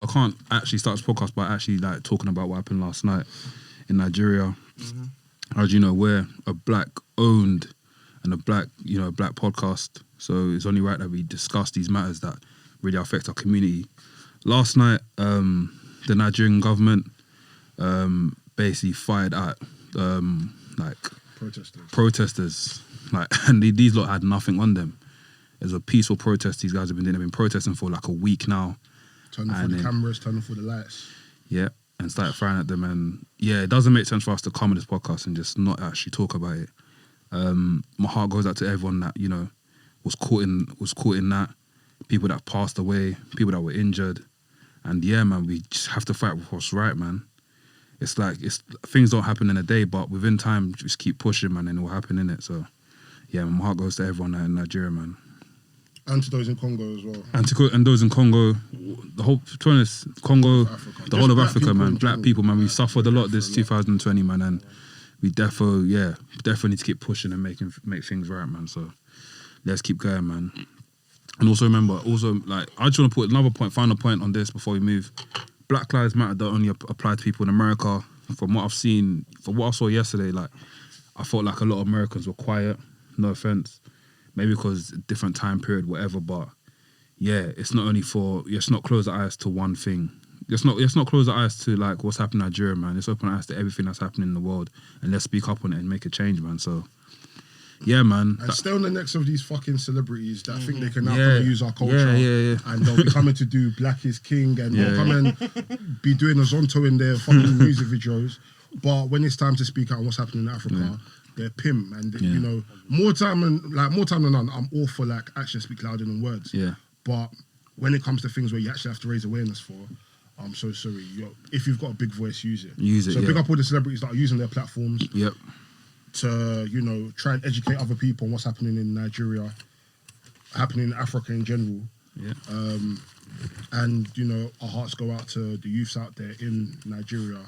I can't actually start this podcast by actually like talking about what happened last night in Nigeria. As you know, we're a black-owned and a black podcast, so it's only right that we discuss these matters that really affect our community. Last night, the Nigerian government basically fired at protesters, and these lot had nothing on them. It was a peaceful protest. These guys have been doing. They've been protesting for like a week now. Turning for the cameras, turning for the lights. Yeah, and started firing at them. And yeah, it doesn't make sense for us to come on this podcast and just not actually talk about it. My heart goes out to everyone that was caught in that. People that passed away, people that were injured, and yeah, man, we just have to fight for what's right, man. It's things don't happen in a day, but within time, just keep pushing, man, and it will happen, innit? So yeah, my heart goes to everyone in Nigeria, man. And to those in Congo as well. And those in Congo, to be honest, Congo, the whole of Africa, man. Black people, man. We suffered a lot this 2020, man, and we definitely need to keep pushing and make things right, man. So let's keep going, man. And also remember, I just want to put another final point on this before we move. Black Lives Matter don't only apply to people in America. From what I've seen, from what I saw yesterday, I felt like a lot of Americans were quiet. No offense. Maybe because different time period, whatever, but yeah, let's not close our eyes to one thing. Let's not close our eyes to like what's happening in Nigeria, man. Let's open our eyes to everything that's happening in the world and let's speak up on it and make a change, man. So yeah, man. And stay on the necks of these fucking celebrities that think they can now come and use our culture. Yeah. And they'll be coming to do Black is King and they'll come and be doing a Zonto in their fucking music videos. But when it's time to speak out on what's happening in Africa, they're pimp, and more time than none, I'm all for like action speak louder than words. Yeah. But when it comes to things where you actually have to raise awareness for, I'm so sorry. If you've got a big voice, use it. So pick up all the celebrities that are using their platforms. Yep. To try and educate other people on what's happening in Nigeria, happening in Africa in general. Yeah. And our hearts go out to the youths out there in Nigeria,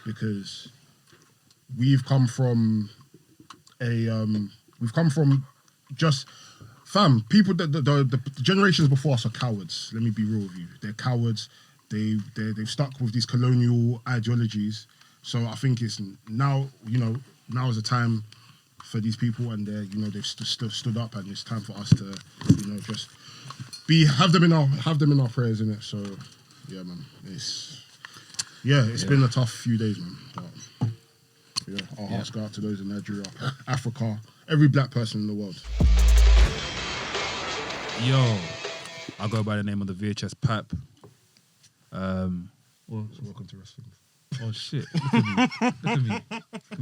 because we've come from just people that the generations before us are cowards. Let me be real with you. They're cowards. They've stuck with these colonial ideologies. So I think it's now is the time for these people, and they've stood up, and it's time for us to just have them in our prayers, innit? So yeah, man. It's been a tough few days, man. But our hearts go out to those in Nigeria, Africa, every black person in the world. Yo, I go by the name of the VHS Pap. So welcome to Wrestling. Oh shit! Look at me.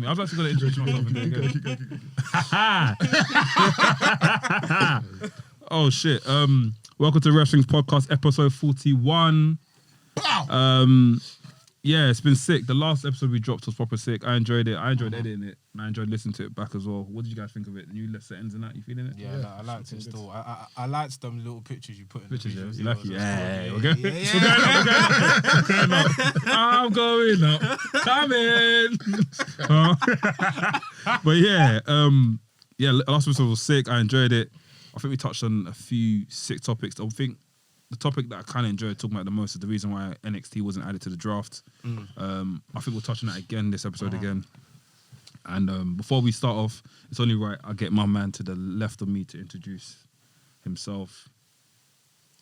I've actually got to introduce myself again. Oh shit! Welcome to Wrestling's podcast, episode 41. Yeah, it's been sick. The last episode we dropped was proper sick. I enjoyed it. I enjoyed editing it, and I enjoyed listening to it back as well. What did you guys think of it? The new settings and that? You feeling it? Yeah, no, I liked it still. I liked them little pictures you put in. Pictures, the videos. You like it? Yeah, we're going up. I'm going up. Coming. But yeah, last episode was sick. I enjoyed it. I think we touched on a few sick topics. I think the topic that I kind of enjoyed talking about the most is the reason why NXT wasn't added to the draft. I think we'll touch on that again this episode again. And before we start off, it's only right I get my man to the left of me to introduce himself.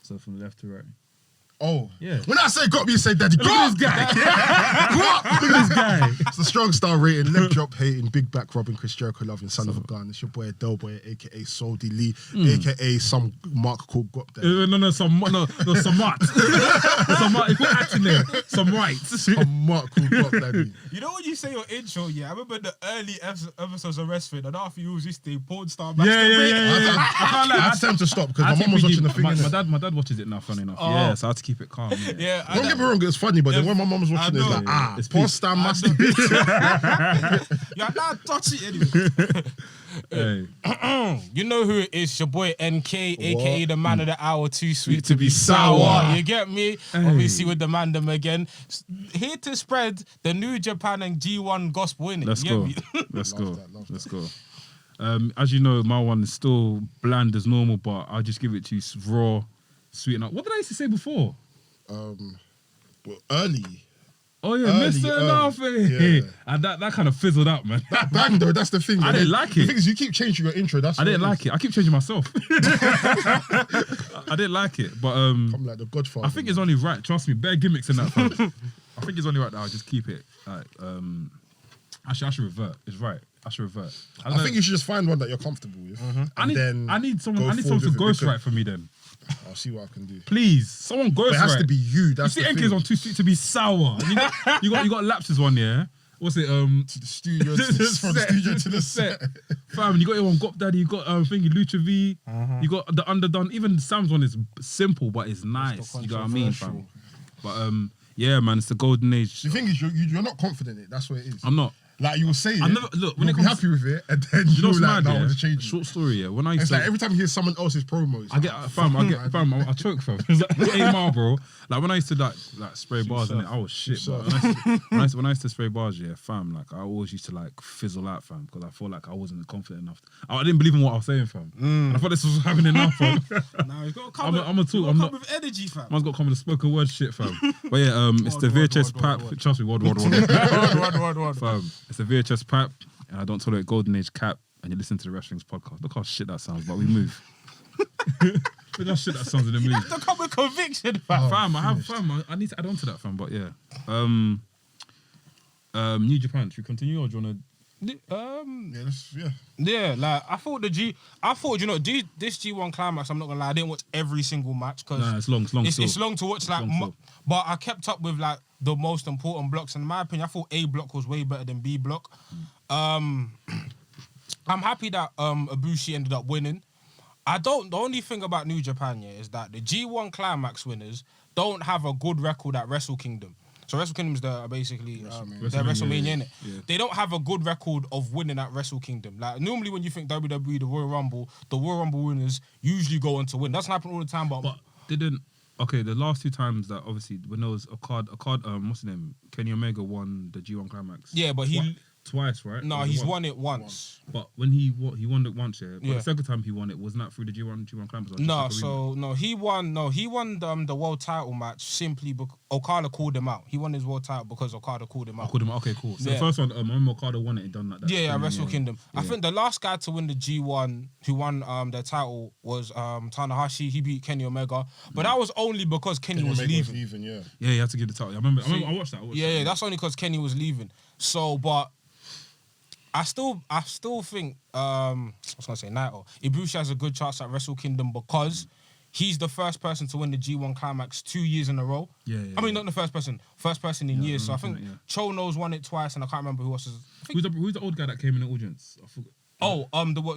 So from left to right. Oh, yeah. When I say got me, you say daddy. Look at this guy. Look at this guy. It's the strong star rating, leg drop hating, big back rubbing, Chris Jericho loving, son of a gun. It's your boy Del Boy, aka Soldy Lee, aka some mark called Guapdaddy. No, some Mark. Some Mark. If we're acting there, some rights. Some mark called Guapdaddy. You know when you say your intro, I remember the early episodes of wrestling, and after you was this thing, porn star. Yeah. I had time to stop because my mum was watching the thing. My dad watches it now, funny enough. Yeah, so I had to keep it calm. Yeah. Don't get me wrong, it's funny, but then when my mum was watching it, it's like, it's porn star must be. You're not touchy anyway. Hey. You know who it is, your boy NK, aka the man of the hour, too sweet to be sour. You get me? Hey. Obviously with the Mandem again. Here to spread the New Japan and G1 gospel, innit? Let's go. As you know, my one is still bland as normal, but I'll just give it to you raw, sweet enough. What did I used to say before? well, early. Oh yeah, Mr. Nothing. Yeah. And that kind of fizzled out, man. That bang though, that's the thing. I didn't like The it. thing is, you keep changing your intro. That's I didn't like it. I keep changing myself. I didn't like it, but I'm like the Godfather. I think it's only right. Trust me, bare gimmicks in that. Fam. I think it's only right that I'll just keep it. Like, actually, I should revert. It's right. I should revert. I think you should just find one that you're comfortable with. I need someone to ghostwrite for me then. I'll see what I can do. Please, someone ghostwrite. It has to be you. That's you see, the NK's thing. on too sweet to be sour. You got lapses one, yeah. What's it? To the studio, from the studio to the set. Fam, you got your one Guapdaddy, you got thingy Lucha V, you got the Underdone. Even Sam's one is simple, but it's nice. You know what I mean, fam? But yeah, man, it's the golden age. The thing is, you're not confident in it. That's what it is. I'm not. Like you will say it, look, when you'll it be comes happy with it, and then you know what's like, mad, I yeah? want to change it. Short story, yeah. When I used It's to, like every time you hear someone else's promos, I choke, fam. It's like 8 mile, bro. Like when I used to like spray bars in it, I was shit. But when I used to spray bars, yeah, fam, like I always used to like fizzle out, fam, because I felt like I wasn't confident enough. I didn't believe in what I was saying, fam. And I thought this was happening now, fam. Nah, you got to come. I'm a talk. I'm not with energy, fam. Man's got to come with the spoken word shit, fam. But yeah, it's the VHS pap. Trust me, word. Fam, it's the VHS pap, and I don't tolerate golden age cap. And you listen to the WRESTHINGS podcast. Look how shit that sounds, but we move. Look how shit that sounds in the move. You have to come with conviction, fam. I need to add on to that, fam. But yeah, New Japan. Should we continue or do you want to? Yeah, like I thought you know, this G1 climax, I'm not gonna lie, I didn't watch every single match because it's long. It's long to watch, like, but I kept up with like the most important blocks. And in my opinion, I thought A block was way better than B block. I'm happy that Ibushi ended up winning. The only thing about New Japan, is that the G1 climax winners don't have a good record at Wrestle Kingdom. So Wrestle Kingdom is basically their WrestleMania, innit? Yeah. They don't have a good record of winning at Wrestle Kingdom. Like normally when you think WWE, the Royal Rumble winners usually go on to win. That's not happening all the time, but didn't. Okay, the last 2 times that obviously when there was a card, what's his name? Kenny Omega won the G1 climax. Yeah, but twice, right? No, he's won it once. But when he won it once, yeah. But the second time he won it, wasn't that through the G1 climax? He won the world title match simply because Okada called him out. He won his world title because Okada called him out. Okay, cool. So the first one, when Okada won it, he done that. Yeah, Wrestle Kingdom. I think the last guy to win the G1 who won their title was Tanahashi. He beat Kenny Omega, but that was only because Kenny was leaving. Yeah, he had to give the title. I remember. I watched that. Yeah, that's only because Kenny was leaving. So, but I still think I was gonna say Naito. Ibushi has a good chance at Wrestle Kingdom because he's the first person to win the G1 climax 2 years in a row. I mean, not the first person in years. So I think Chono's won it twice, and I can't remember who else is. Who's the old guy that came in the audience? I forgot.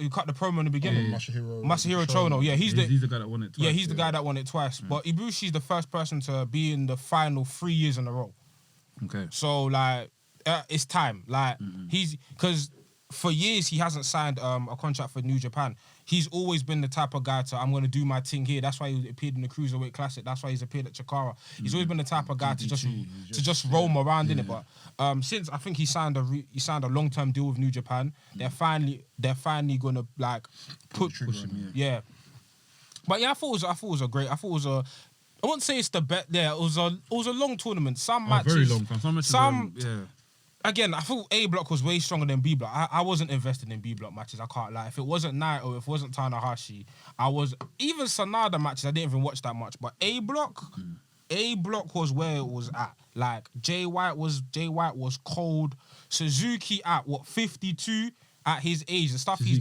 You cut the promo in the beginning. Masahiro Chono. Yeah, he's the guy that won it twice. Yeah, he's the guy that won it twice. But Ibushi's the first person to be in the final 3 years in a row. Okay. So like, it's time. Like because for years he hasn't signed a contract for New Japan. He's always been the type of guy to I'm gonna do my thing here. That's why he appeared in the Cruiserweight Classic. That's why he's appeared at Chikara. He's always been the type of guy to just roam around in it. But since I think he signed a long-term deal with New Japan, they're finally gonna like push him. Yeah. But yeah, I thought it was a great. I wouldn't say it's the best. Yeah, it was a long tournament. Some matches very long time. Some matches. Again, I thought A block was way stronger than B block. I wasn't invested in B block matches. I can't lie. If it wasn't Naito, if it wasn't Tanahashi, even Sanada matches. I didn't even watch that much. But A block was where it was at. Like Jay White was cold. Suzuki at 52 at his age. The stuff he's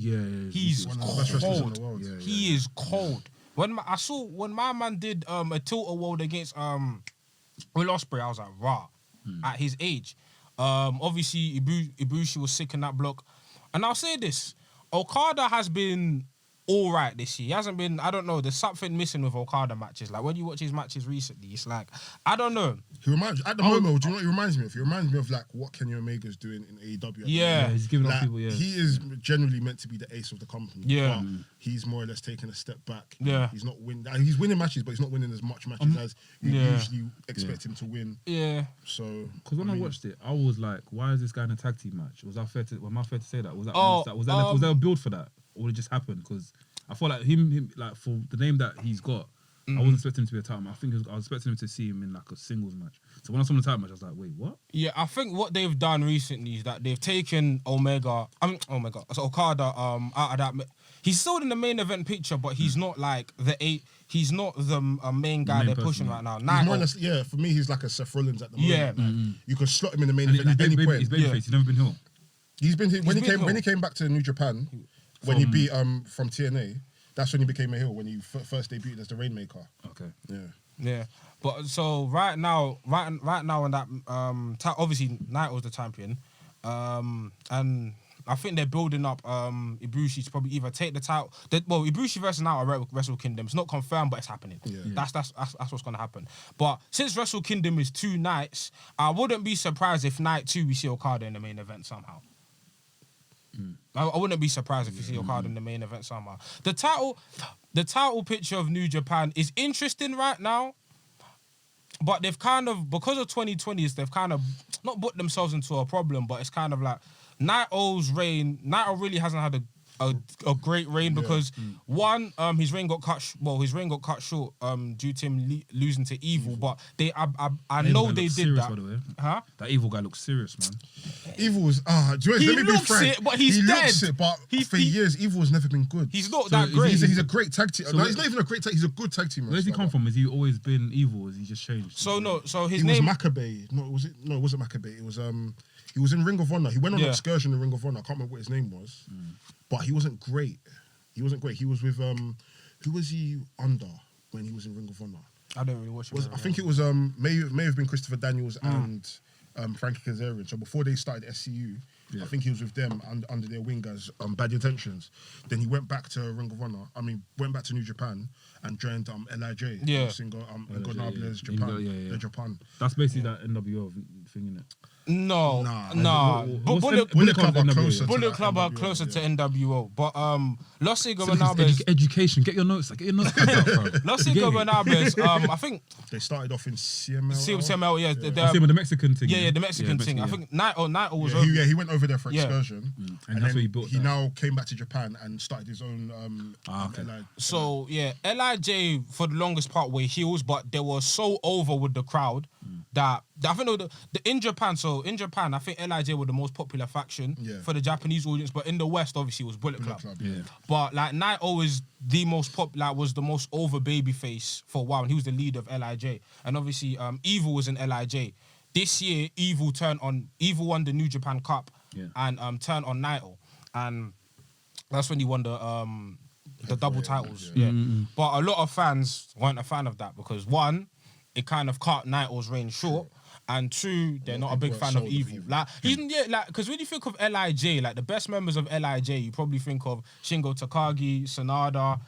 cold. He is cold. When my man did a tilt award against Will Ospreay, I was like, rah, at his age. Obviously Ibushi was sick in that block. And I'll say this, Okada has been all right this year. He hasn't been, I don't know, there's something missing with Okada matches. Like when you watch his matches recently, it's like, I don't know. He reminds at the moment, do you know what he reminds me of? He reminds me of like what Kenny Omega's doing in AEW. Yeah, he's giving off people, He is generally meant to be the ace of the company. Yeah. But he's more or less taking a step back. Yeah. He's not winning. He's winning matches, but he's not winning as much matches as you usually expect him to win. Yeah. So because when I watched it, I was like, why is this guy in a tag team match? Am I fair to say that? Was there a build for that? Or did it just happen? Because I feel like him like for the name that he's got, I wasn't expecting him to be a title match. I was expecting him to see him in like a singles match. So when I saw him in the title match, I was like, wait, what? Yeah, I think what they've done recently is that they've taken Okada out of that. He's still in the main event picture, but he's not like he's not the main guy they're pushing right now. He's more or less, for me, he's like a Seth Rollins at the moment. Yeah. Like, you can slot him in the main event at any point. He's babyface. He's never been heel. He's been when he came back to New Japan, when he beat from TNA. That's when he became a heel, when he first debuted as the Rainmaker. Okay. Yeah. But so right now in that obviously Naito's the champion, and I think they're building up Ibushi to probably either take the title. Ibushi versus Naito at Wrestle Kingdom. It's not confirmed, but it's happening. Yeah. That's what's gonna happen. But since Wrestle Kingdom is 2 nights, I wouldn't be surprised if night 2 we see Okada in the main event somehow. I wouldn't be surprised if you see Okada in the main event somehow. The title picture of New Japan is interesting right now, but they've kind of, because of 2020s, they've kind of not put themselves into a problem, but it's kind of like Naito's reign. Naito really hasn't had a great reign because one, his reign got cut short due to him losing to Evil. But I know they did serious, that. By the way. Huh? That Evil guy looks serious, man. Evil was he looks it, but he's dead. Looks it, but for years Evil has never been good. He's not that great. He's a great tag team. No, he's not even a great tag. He's a good tag team. Where's he come from? Has he always been evil? Has he just changed? So his he name was Maccabee. No, it wasn't Maccabee. It was he was in Ring of Honor. He went on an excursion in Ring of Honor. I can't remember what his name was, but he wasn't great. He was with who was he under when he was in Ring of Honor? I don't really watch it. I think it was may have been Christopher Daniels and Frankie Kazarian. So before they started SCU, I think he was with them under their wing as Bad Intentions. Then he went back to Ring of Honor. Went back to New Japan and joined LIJ. Yeah. Ingonables Japan. Japan. That's basically that NWO thing, isn't it? No. Bullet Club are closer. Bullet Club are closer to NWO, but Los Ingobernables. Education. Get your notes. Get your notes. Los Ingobernables. I think they started off in CML. CML, yeah. With the Mexican thing. Yeah, the Mexican thing. I think Naito was. He went over there for excursion, and that's what he built. He now came back to Japan and started his own. So LIJ for the longest part were heels, but they were so over with the crowd that I think in Japan. So in Japan, I think LIJ were the most popular faction for the Japanese audience, but in the West, obviously, it was Bullet Club. But like Naito was the most was the most over babyface for a while, and he was the leader of LIJ. And obviously, Evil was in LIJ. This year, Evil won the New Japan Cup and turned on Naito, and that's when he won the double titles. But a lot of fans weren't a fan of that because one, it kind of cut Naito's reign short. And two, they're not a big fan of Evil. Like because when you think of LIJ, like the best members of LIJ, you probably think of Shingo Takagi, Sanada,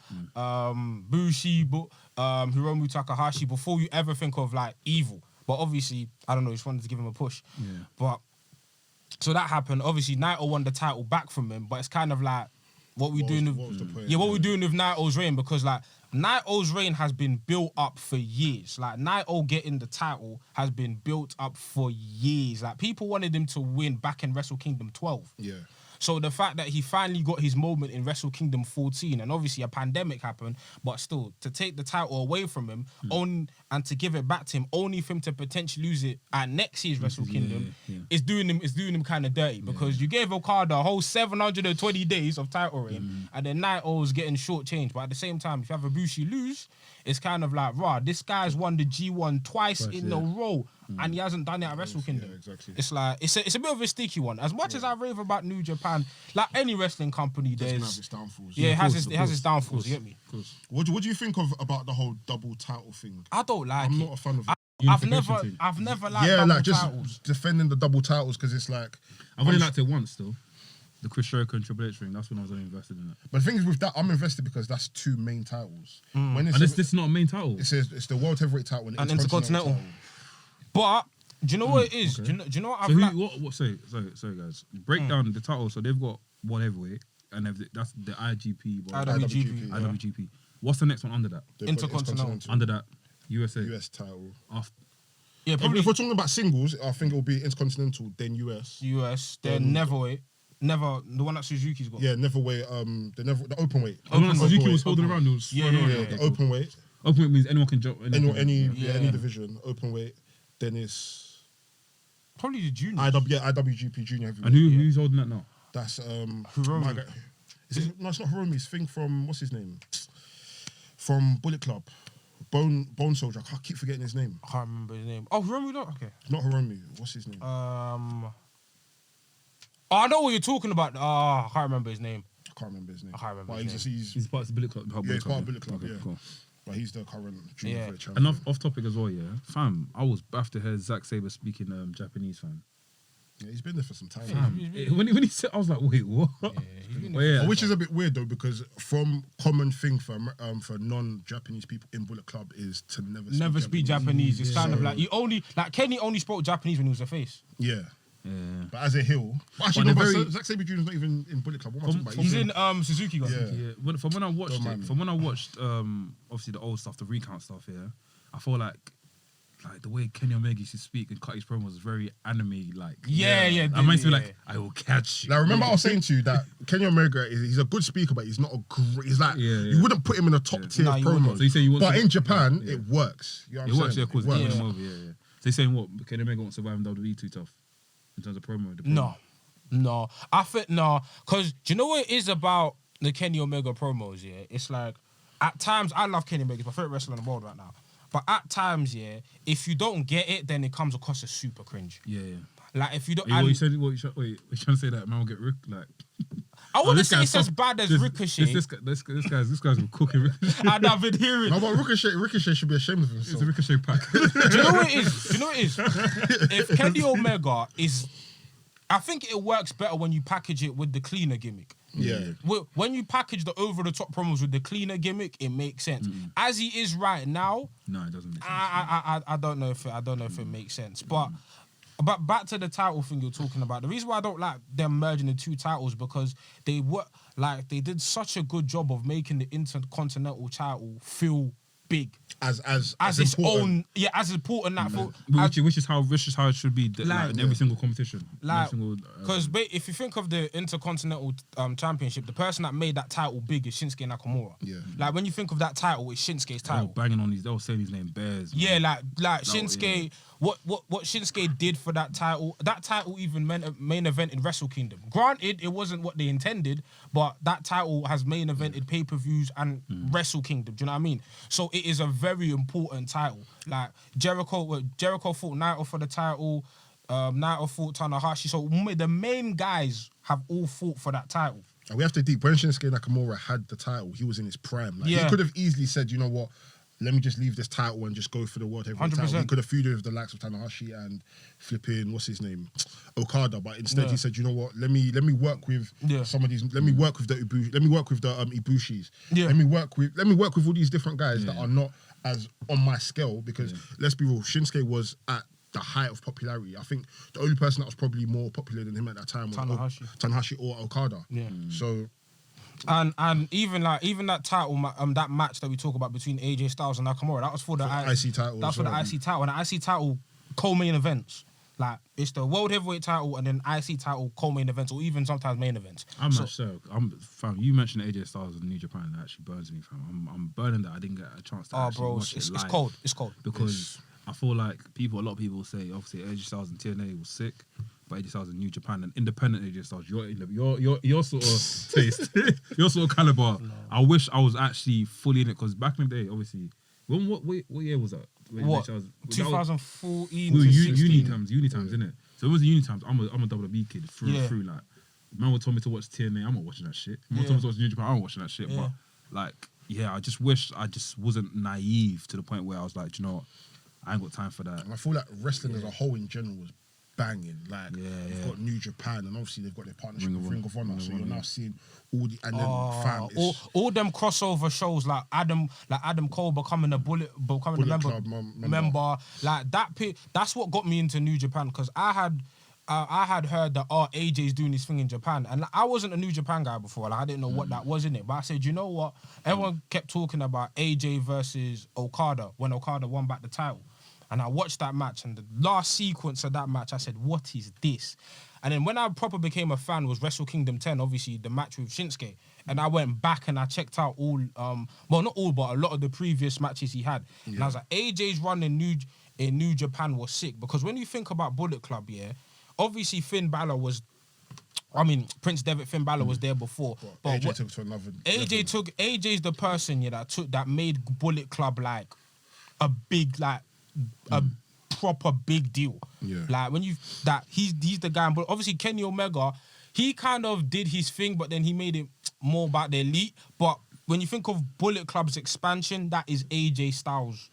Bushi, Hiromu Takahashi before you ever think of like Evil. But obviously, I don't know, just wanted to give him a push. But so that happened. Obviously, Naito won the title back from him, but it's kind of like what we're doing with Naito's reign, because like Naito's reign has been built up for years. Like Naito getting the title has been built up for years. Like people wanted him to win back in Wrestle Kingdom 12. Yeah. So the fact that he finally got his moment in Wrestle Kingdom 14, and obviously a pandemic happened, but still to take the title away from him and to give it back to him, only for him to potentially lose it at next year's Wrestle Kingdom, is doing him kind of dirty, because you gave Okada a whole 720 days of title reign, and then Naito's getting shortchanged. But at the same time, if you have Ibushi lose, it's kind of like, this guy's won the G1 twice in a row. And he hasn't done it at Wrestle Kingdom. Yeah, exactly. It's like it's a bit of a sticky one. As much as I rave about New Japan, like any wrestling company, there's its downfalls. Yeah, it has its downfalls. You get me? What do you think about the whole double title thing? I don't like it. I'm not a fan of it. I've never liked double titles. Defending the double titles, because it's like I've only liked it once though. The Chris Jericho and Triple H ring. That's when I was only invested in it. But the thing is with that, I'm invested because that's 2 main titles. And this is not a main title. It's the World Heavyweight title and Intercontinental. Title. But do you know what it is? Okay. Do you know what I've sorry guys. Break down the title. So they've got World Heavyweight, and that's the IWGP. What's the next one under that? Intercontinental. Under that, USA. US title. Yeah, probably. If we're talking about singles, I think it'll be Intercontinental, then US. Then Neverweight. The one that Suzuki's got. Yeah, Neverweight. The open weight. Suzuki was holding around. The open weight. Open weight means anyone can jump. Any division, open weight. Then it's probably the junior. IWGP Junior Heavyweight. And who's holding that now? That's Hiromi. No, it's not Hiromi's thing from what's his name? From Bullet Club. Bone Soldier. I keep forgetting his name. I can't remember his name. Oh, Hiromi, no? Okay. Not Hiromi. What's his name? Oh, I know what you're talking about. I can't remember his name. I can't remember his name. I can't remember But his name. He's part of the Bullet Club. Yeah, he's part of Bullet Club, Okay, yeah. cool. But he's the current junior heavyweight And champion. off topic as well, yeah. Fam, I was baffed to hear Zack Sabre speaking Japanese, fam. Yeah, he's been there for some time. When he said, I was like, wait, what? Which is a bit weird though, because from common thing for non-Japanese people in Bullet Club is to never speak Japanese. It's kind of like Kenny only spoke Japanese when he was a face. Yeah. Yeah. But as a heel, actually, Zack Sabre Jr. is not even in Bullet Club. What am I talking about? He's in Suzuki Gun. Yeah. From when I watched obviously the old stuff, the recount stuff, yeah, I feel like the way Kenny Omega used to speak and cut his promos was very anime like. Yeah. I might be like, I will catch you. Now remember I was saying to you that Kenny Omega he's a good speaker, but he's not a great. He's like you wouldn't put him in a top tier promo. So you say you want but in Japan it works. You know what I'm works, saying? of course. Yeah. So you're saying what? Kenny Omega won't survive in WWE too tough in terms of promo? No. I think no, because do you know what it is about the Kenny Omega promos? Yeah, it's like at times I love Kenny Omega. He's my favorite wrestler in the world right now. But at times, yeah, if you don't get it, then it comes across as super cringe. Yeah. Like if you don't. What you said? What you trying to say that man will get like? I wouldn't say it's as bad as Ricochet. This guy's cooking Ricochet. I've been hearing. No, but Ricochet should be ashamed of himself. It's a Ricochet pack. Do you know what it is? If Kenny Omega is, I think it works better when you package it with the cleaner gimmick. Yeah. When you package the over-the-top promos with the cleaner gimmick, it makes sense. As he is right now, no, it doesn't make sense. I don't know if it makes sense. But back to the title thing you're talking about. The reason why I don't like them merging the two titles because they did such a good job of making the Intercontinental title feel big. As its important. own, as important that for which is how it should be in every single competition. Because if you think of the Intercontinental Championship, the person that made that title big is Shinsuke Nakamura. Yeah. Like when you think of that title, it's Shinsuke's title. They were saying his name Bears. Man. Yeah, like Shinsuke. What Shinsuke did for that title even main event in Wrestle Kingdom. Granted, it wasn't what they intended, but that title has main evented pay-per-views and Wrestle Kingdom. Do you know what I mean? So it is a very important title. Like Jericho fought Naito for the title. Naito fought Tanahashi. So the main guys have all fought for that title. And we have to deep. When Shinsuke Nakamura had the title, he was in his prime. Like, he could have easily said, you know what? Let me just leave this title and just go for the World Heavyweight title. He could have feuded with the likes of Tanahashi and flipping, what's his name? Okada. But instead he said, you know what, let me work with some of these, let me work with the Ibushis. Yeah. Let me work with all these different guys that are not as on my scale because let's be real, Shinsuke was at the height of popularity. I think the only person that was probably more popular than him at that time was Tanahashi or Okada. Yeah. So And even that title, that match that we talk about between AJ Styles and Nakamura, that was for the IC title. That's for the IC title, and the IC title co-main events. Like it's the World Heavyweight title and then IC title co-main events, or even sometimes main events. Fam, you mentioned AJ Styles in New Japan. That actually burns me, fam. I'm burning that I didn't get a chance to watch it live. It's cold. Because I feel like a lot of people say obviously AJ Styles in TNA was sick. But AJ Styles in New Japan and independent AJ Styles, your sort of taste, your sort of caliber. No. I wish I was actually fully in it because back in the day, obviously, what year was that? 2014 to to 16. Uni times, innit? So it was the uni times. I'm a WWE kid through. Like, man would tell me to watch TNA, I'm not watching that shit. Man would tell me to watch New Japan, I'm not watching that shit. But I just wish I just wasn't naive to the point where I was like, you know what, I ain't got time for that. And I feel like wrestling as a whole in general was banging. Like they've got New Japan and obviously they've got their partnership with Ring of Honor. So you're now seeing all the all them crossover shows like Adam Cole becoming a Bullet member. Like that's what got me into New Japan because I had heard that AJ's doing this thing in Japan, and I wasn't a New Japan guy before. Like I didn't know what that was in it, but I said, you know what? Everyone kept talking about AJ versus Okada when Okada won back the title. And I watched that match, and the last sequence of that match, I said, what is this? And then when I proper became a fan was Wrestle Kingdom 10, obviously the match with Shinsuke. And I went back and I checked out all, well, not all, but a lot of the previous matches he had. And I was like, AJ's run in New Japan was sick. Because when you think about Bullet Club, obviously Finn Balor was, Prince Devitt, Finn Balor was there before. But AJ took to another AJ's the person, that made Bullet Club like a big, like, a proper big deal. Yeah. Like he's the guy, but obviously Kenny Omega, he kind of did his thing, but then he made it more about the elite. But when you think of Bullet Club's expansion, that is AJ Styles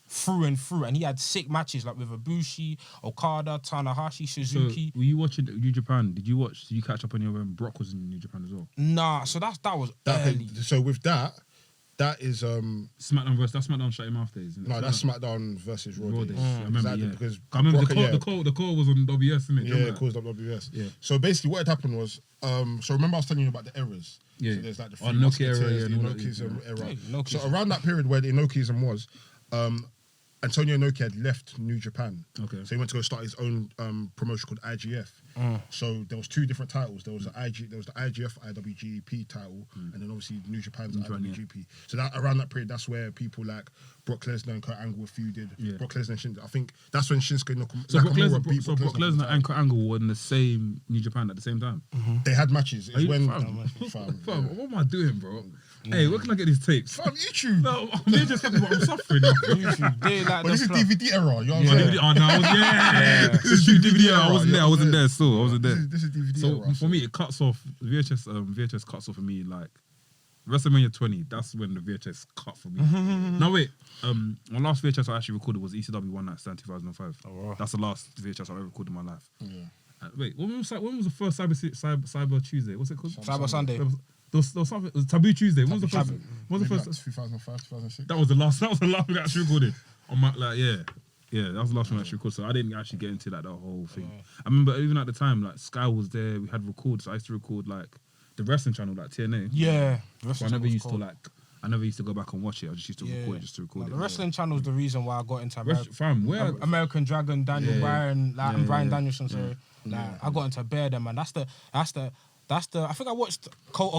through and through. And he had sick matches like with Ibushi, Okada, Tanahashi, Suzuki. So were you watching New Japan? Did you catch up on your when Brock was in New Japan as well? Nah, so that was early. So with that is SmackDown Shut Your Mouth days. no, that's SmackDown versus Raw days. I remember, Exactly, yeah. because I remember Brock, the call was on WS, isn't it? yeah, it caused WWS. Yeah. So basically, what had happened was, so remember I was telling you about the eras. Yeah. So there's like the Nokia Musketeers, era, the and all that, Inokiism era. Yeah, Inokiism. So around that period where the Inokiism was, Antonio Inoki had left New Japan. Okay. So he went to go start his own promotion called IGF. So there was two different titles. There was the IGF IWGP title, and then obviously New Japan's IWGP. So that around that period, that's where people like Brock Lesnar and Kurt Angle were feuded. Yeah. Brock Lesnar and Shinsuke. I think that's when Shinsuke So Brock Nakamura beat Brock Lesnar Lesnar. and Kurt Angle were in the same New Japan at the same time. They had matches. It's Are you- when fam, fam, what am I doing, bro? Hey, where can I get these tapes? fam, YouTube. No, I'm just happy, but I'm suffering now. They like But this is the club. DVD era. You know what I'm Oh, saying? DVD, oh no, this is DVD. I wasn't there. I wasn't there. Still, I wasn't there. This is DVD So era. for me, it cuts off VHS cuts off for me like WrestleMania 20. That's when the VHS cut for me. Now wait, my last VHS I actually recorded was ECW One Night Stand 2005. Oh, wow. That's the last VHS I ever recorded in my life. Yeah. Wait, when was the first Cyber Tuesday? What's it called? Cyber Sunday. There was something. It was Taboo Tuesday. When was the first? Taboo. When was the Maybe first? like 2005, 2006. That was the last. That was the last thing I actually recorded. On my that was the last one I actually recorded. So I didn't actually get into like that whole thing. I remember even at the time, like Sky was there. We had records. So I used to record like the wrestling channel, like TNA. Yeah. But I never used to go back and watch it. I just used to record it just to record Like, it. the wrestling channel is the reason why I got into American, Fam, where? American Dragon, Daniel Bryan, like Bryan Danielson. Sorry, Yeah. I got into Bear them, man. That's the. I think I watched Kota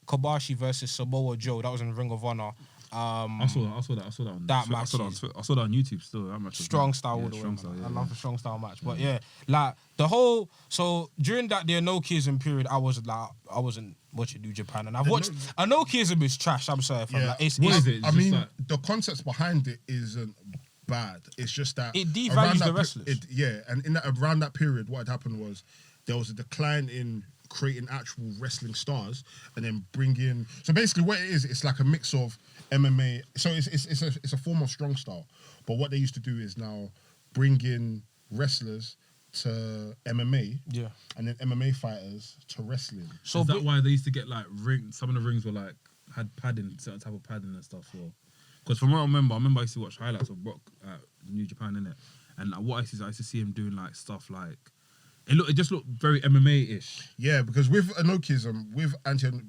Kobashi versus Samoa Joe. That was in Ring of Honor. I saw that on That I match saw that on YouTube still. That match was Strong mad. style all Yeah, the way, strong man. style, I yeah. love the strong style match. But yeah, like the whole, so during that the Inokiism period, I wasn't watching New Japan, and I've watched Inokiism is trash. I'm sorry, if I'm like, it's, What it's, is it? It's I just mean, like- the concepts behind it isn't bad. It's just that It devalues around the that wrestlers. and in that around that period, what had happened was there was a decline in creating actual wrestling stars, and then bringing. So basically, what it is, it's like a mix of MMA. So it's a form of strong style, but what they used to do is now bring in wrestlers to MMA, and then MMA fighters to wrestling. so Is that why they used to get like some of the rings were like had padding, certain type of padding and stuff? Because from what I remember I used to watch highlights of Brock at New Japan, innit? And what I used to see him doing like stuff like it just looked very MMA-ish. Yeah, because with Inokiism, with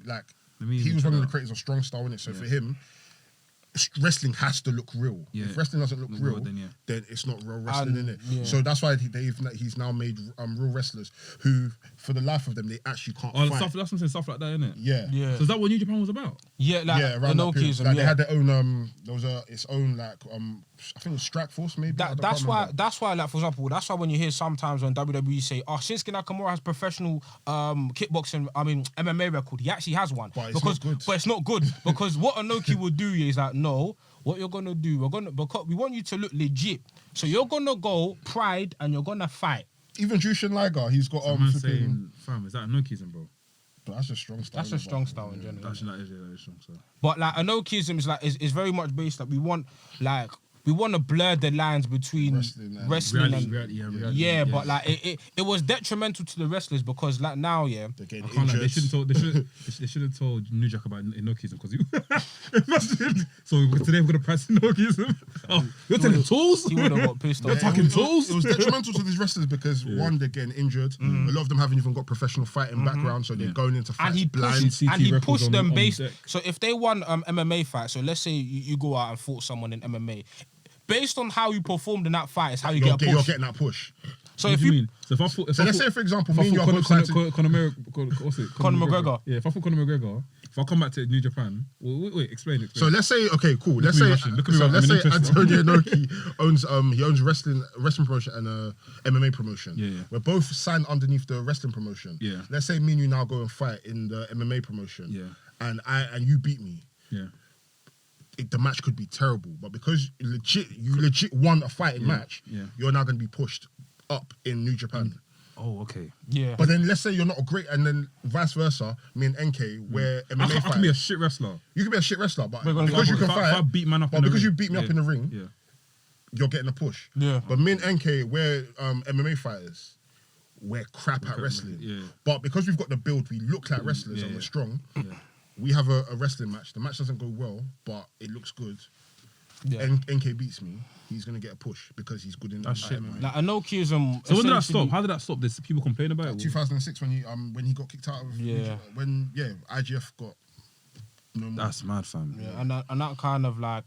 like he was one of the creators of strong style in it. So for him, wrestling has to look real. Yeah. If wrestling doesn't look real, then it's not real wrestling in it. Yeah. So that's why he's now made real wrestlers who, for the life of them, they actually can't fight. Stuff, that's what I'm saying, stuff like that, innit? Yeah. yeah, So is that what New Japan was about? yeah, like Around that period. Inokiism. Like, Yeah. they had their own there was its own like I think it was Strike Force maybe. I That's can't why. remember. That's why. Like for example, that's why when you hear sometimes when WWE say, "Oh, Shinsuke Nakamura has professional kickboxing, MMA record," he actually has one. But it's not good. But it's not good because what Inoki would do is like, no, what you're gonna do, because we want you to look legit. So you're gonna go Pride and you're gonna fight. Even Jushin Liger, he's got I'm flipping- saying, fam, is that Inokiism, bro? But that's just strong style. That's a strong style in general. That is strong, so. But like Inokiism is like is very much based that we want to blur the lines between wrestling and reality, but like it was detrimental to the wrestlers because like now They're getting I can't lie, injured. they should have told New Jack about Inokiism because so today we're gonna press Inokiism. Oh, you're telling tools? he would have got pissed You're off. talking It tools? was detrimental to these wrestlers because one, they're getting injured. A lot of them haven't even got professional fighting background, so they're going into fights And he blind. pushed, and he records pushed on- them on based. deck. So if they won MMA fight, so let's say you go out and fought someone in MMA, based on how you performed in that fight is how you You're get a push. getting that push. So What if do you you mean? So if I thought, So let's say, for example, if I me and you thought are both signed to... Conor McGregor. Yeah, if I thought Conor McGregor, if I come back to New Japan, wait, explain. So let's say, okay, cool. Look Let's at me say, rushing, look at me so rushing, let's I'm say interested. Antonio Inoki owns wrestling promotion and a MMA promotion. Yeah. We're both signed underneath the wrestling promotion. Yeah. Let's say me and you now go and fight in the MMA promotion. Yeah. And you beat me. Yeah. The match could be terrible, but because you legit won a fighting match, you're now going to be pushed up in New Japan. Oh, okay. Yeah. But then let's say you're not a great, and then vice versa, me and NK, where MMA I fight. can be a shit wrestler. You can be a shit wrestler, but We're gonna because you go can If I fight, beat man up but in the because ring. you beat me up in the ring, Yeah. you're getting a push. Yeah. But me and NK, we're MMA fighters. We're crap at wrestling. Yeah. But because we've got the build, we look like wrestlers and we're strong. Yeah. We have a wrestling match. The match doesn't go well, but it looks good. Yeah. NK beats me. He's gonna get a push because he's good in That's shit, MMA. man. Like Inokiism. So when did that stop? How did that stop? There's people complain about it. 2006 when he got kicked out of IGF got no more. That's mad, fam. Yeah, and that kind of like,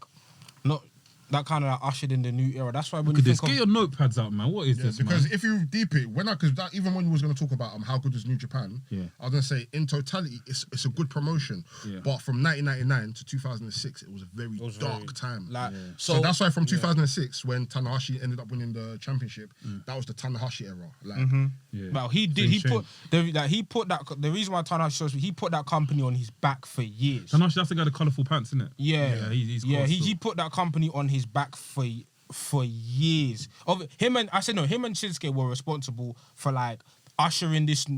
not that kind of like ushered in the new era. That's why when Look you at this. think Get of your notepads out, man. What is this, because man? if you deep it, even when you was going to talk about how good is New Japan, Yeah. I was going to say in totality it's a good promotion. Yeah. But from 1999 to 2006, it was a very dark time. like So that's why from 2006 when Tanahashi ended up winning the championship, that was the Tanahashi era. Like Yeah. Well, he did. Things He put that. The reason why Tanahashi shows he put that company on his back for years. Tanahashi, that's the guy with the colourful pants, isn't it? Yeah, he's yeah. cool He still. put that company on his back for years. Him and Shinsuke were responsible for like ushering this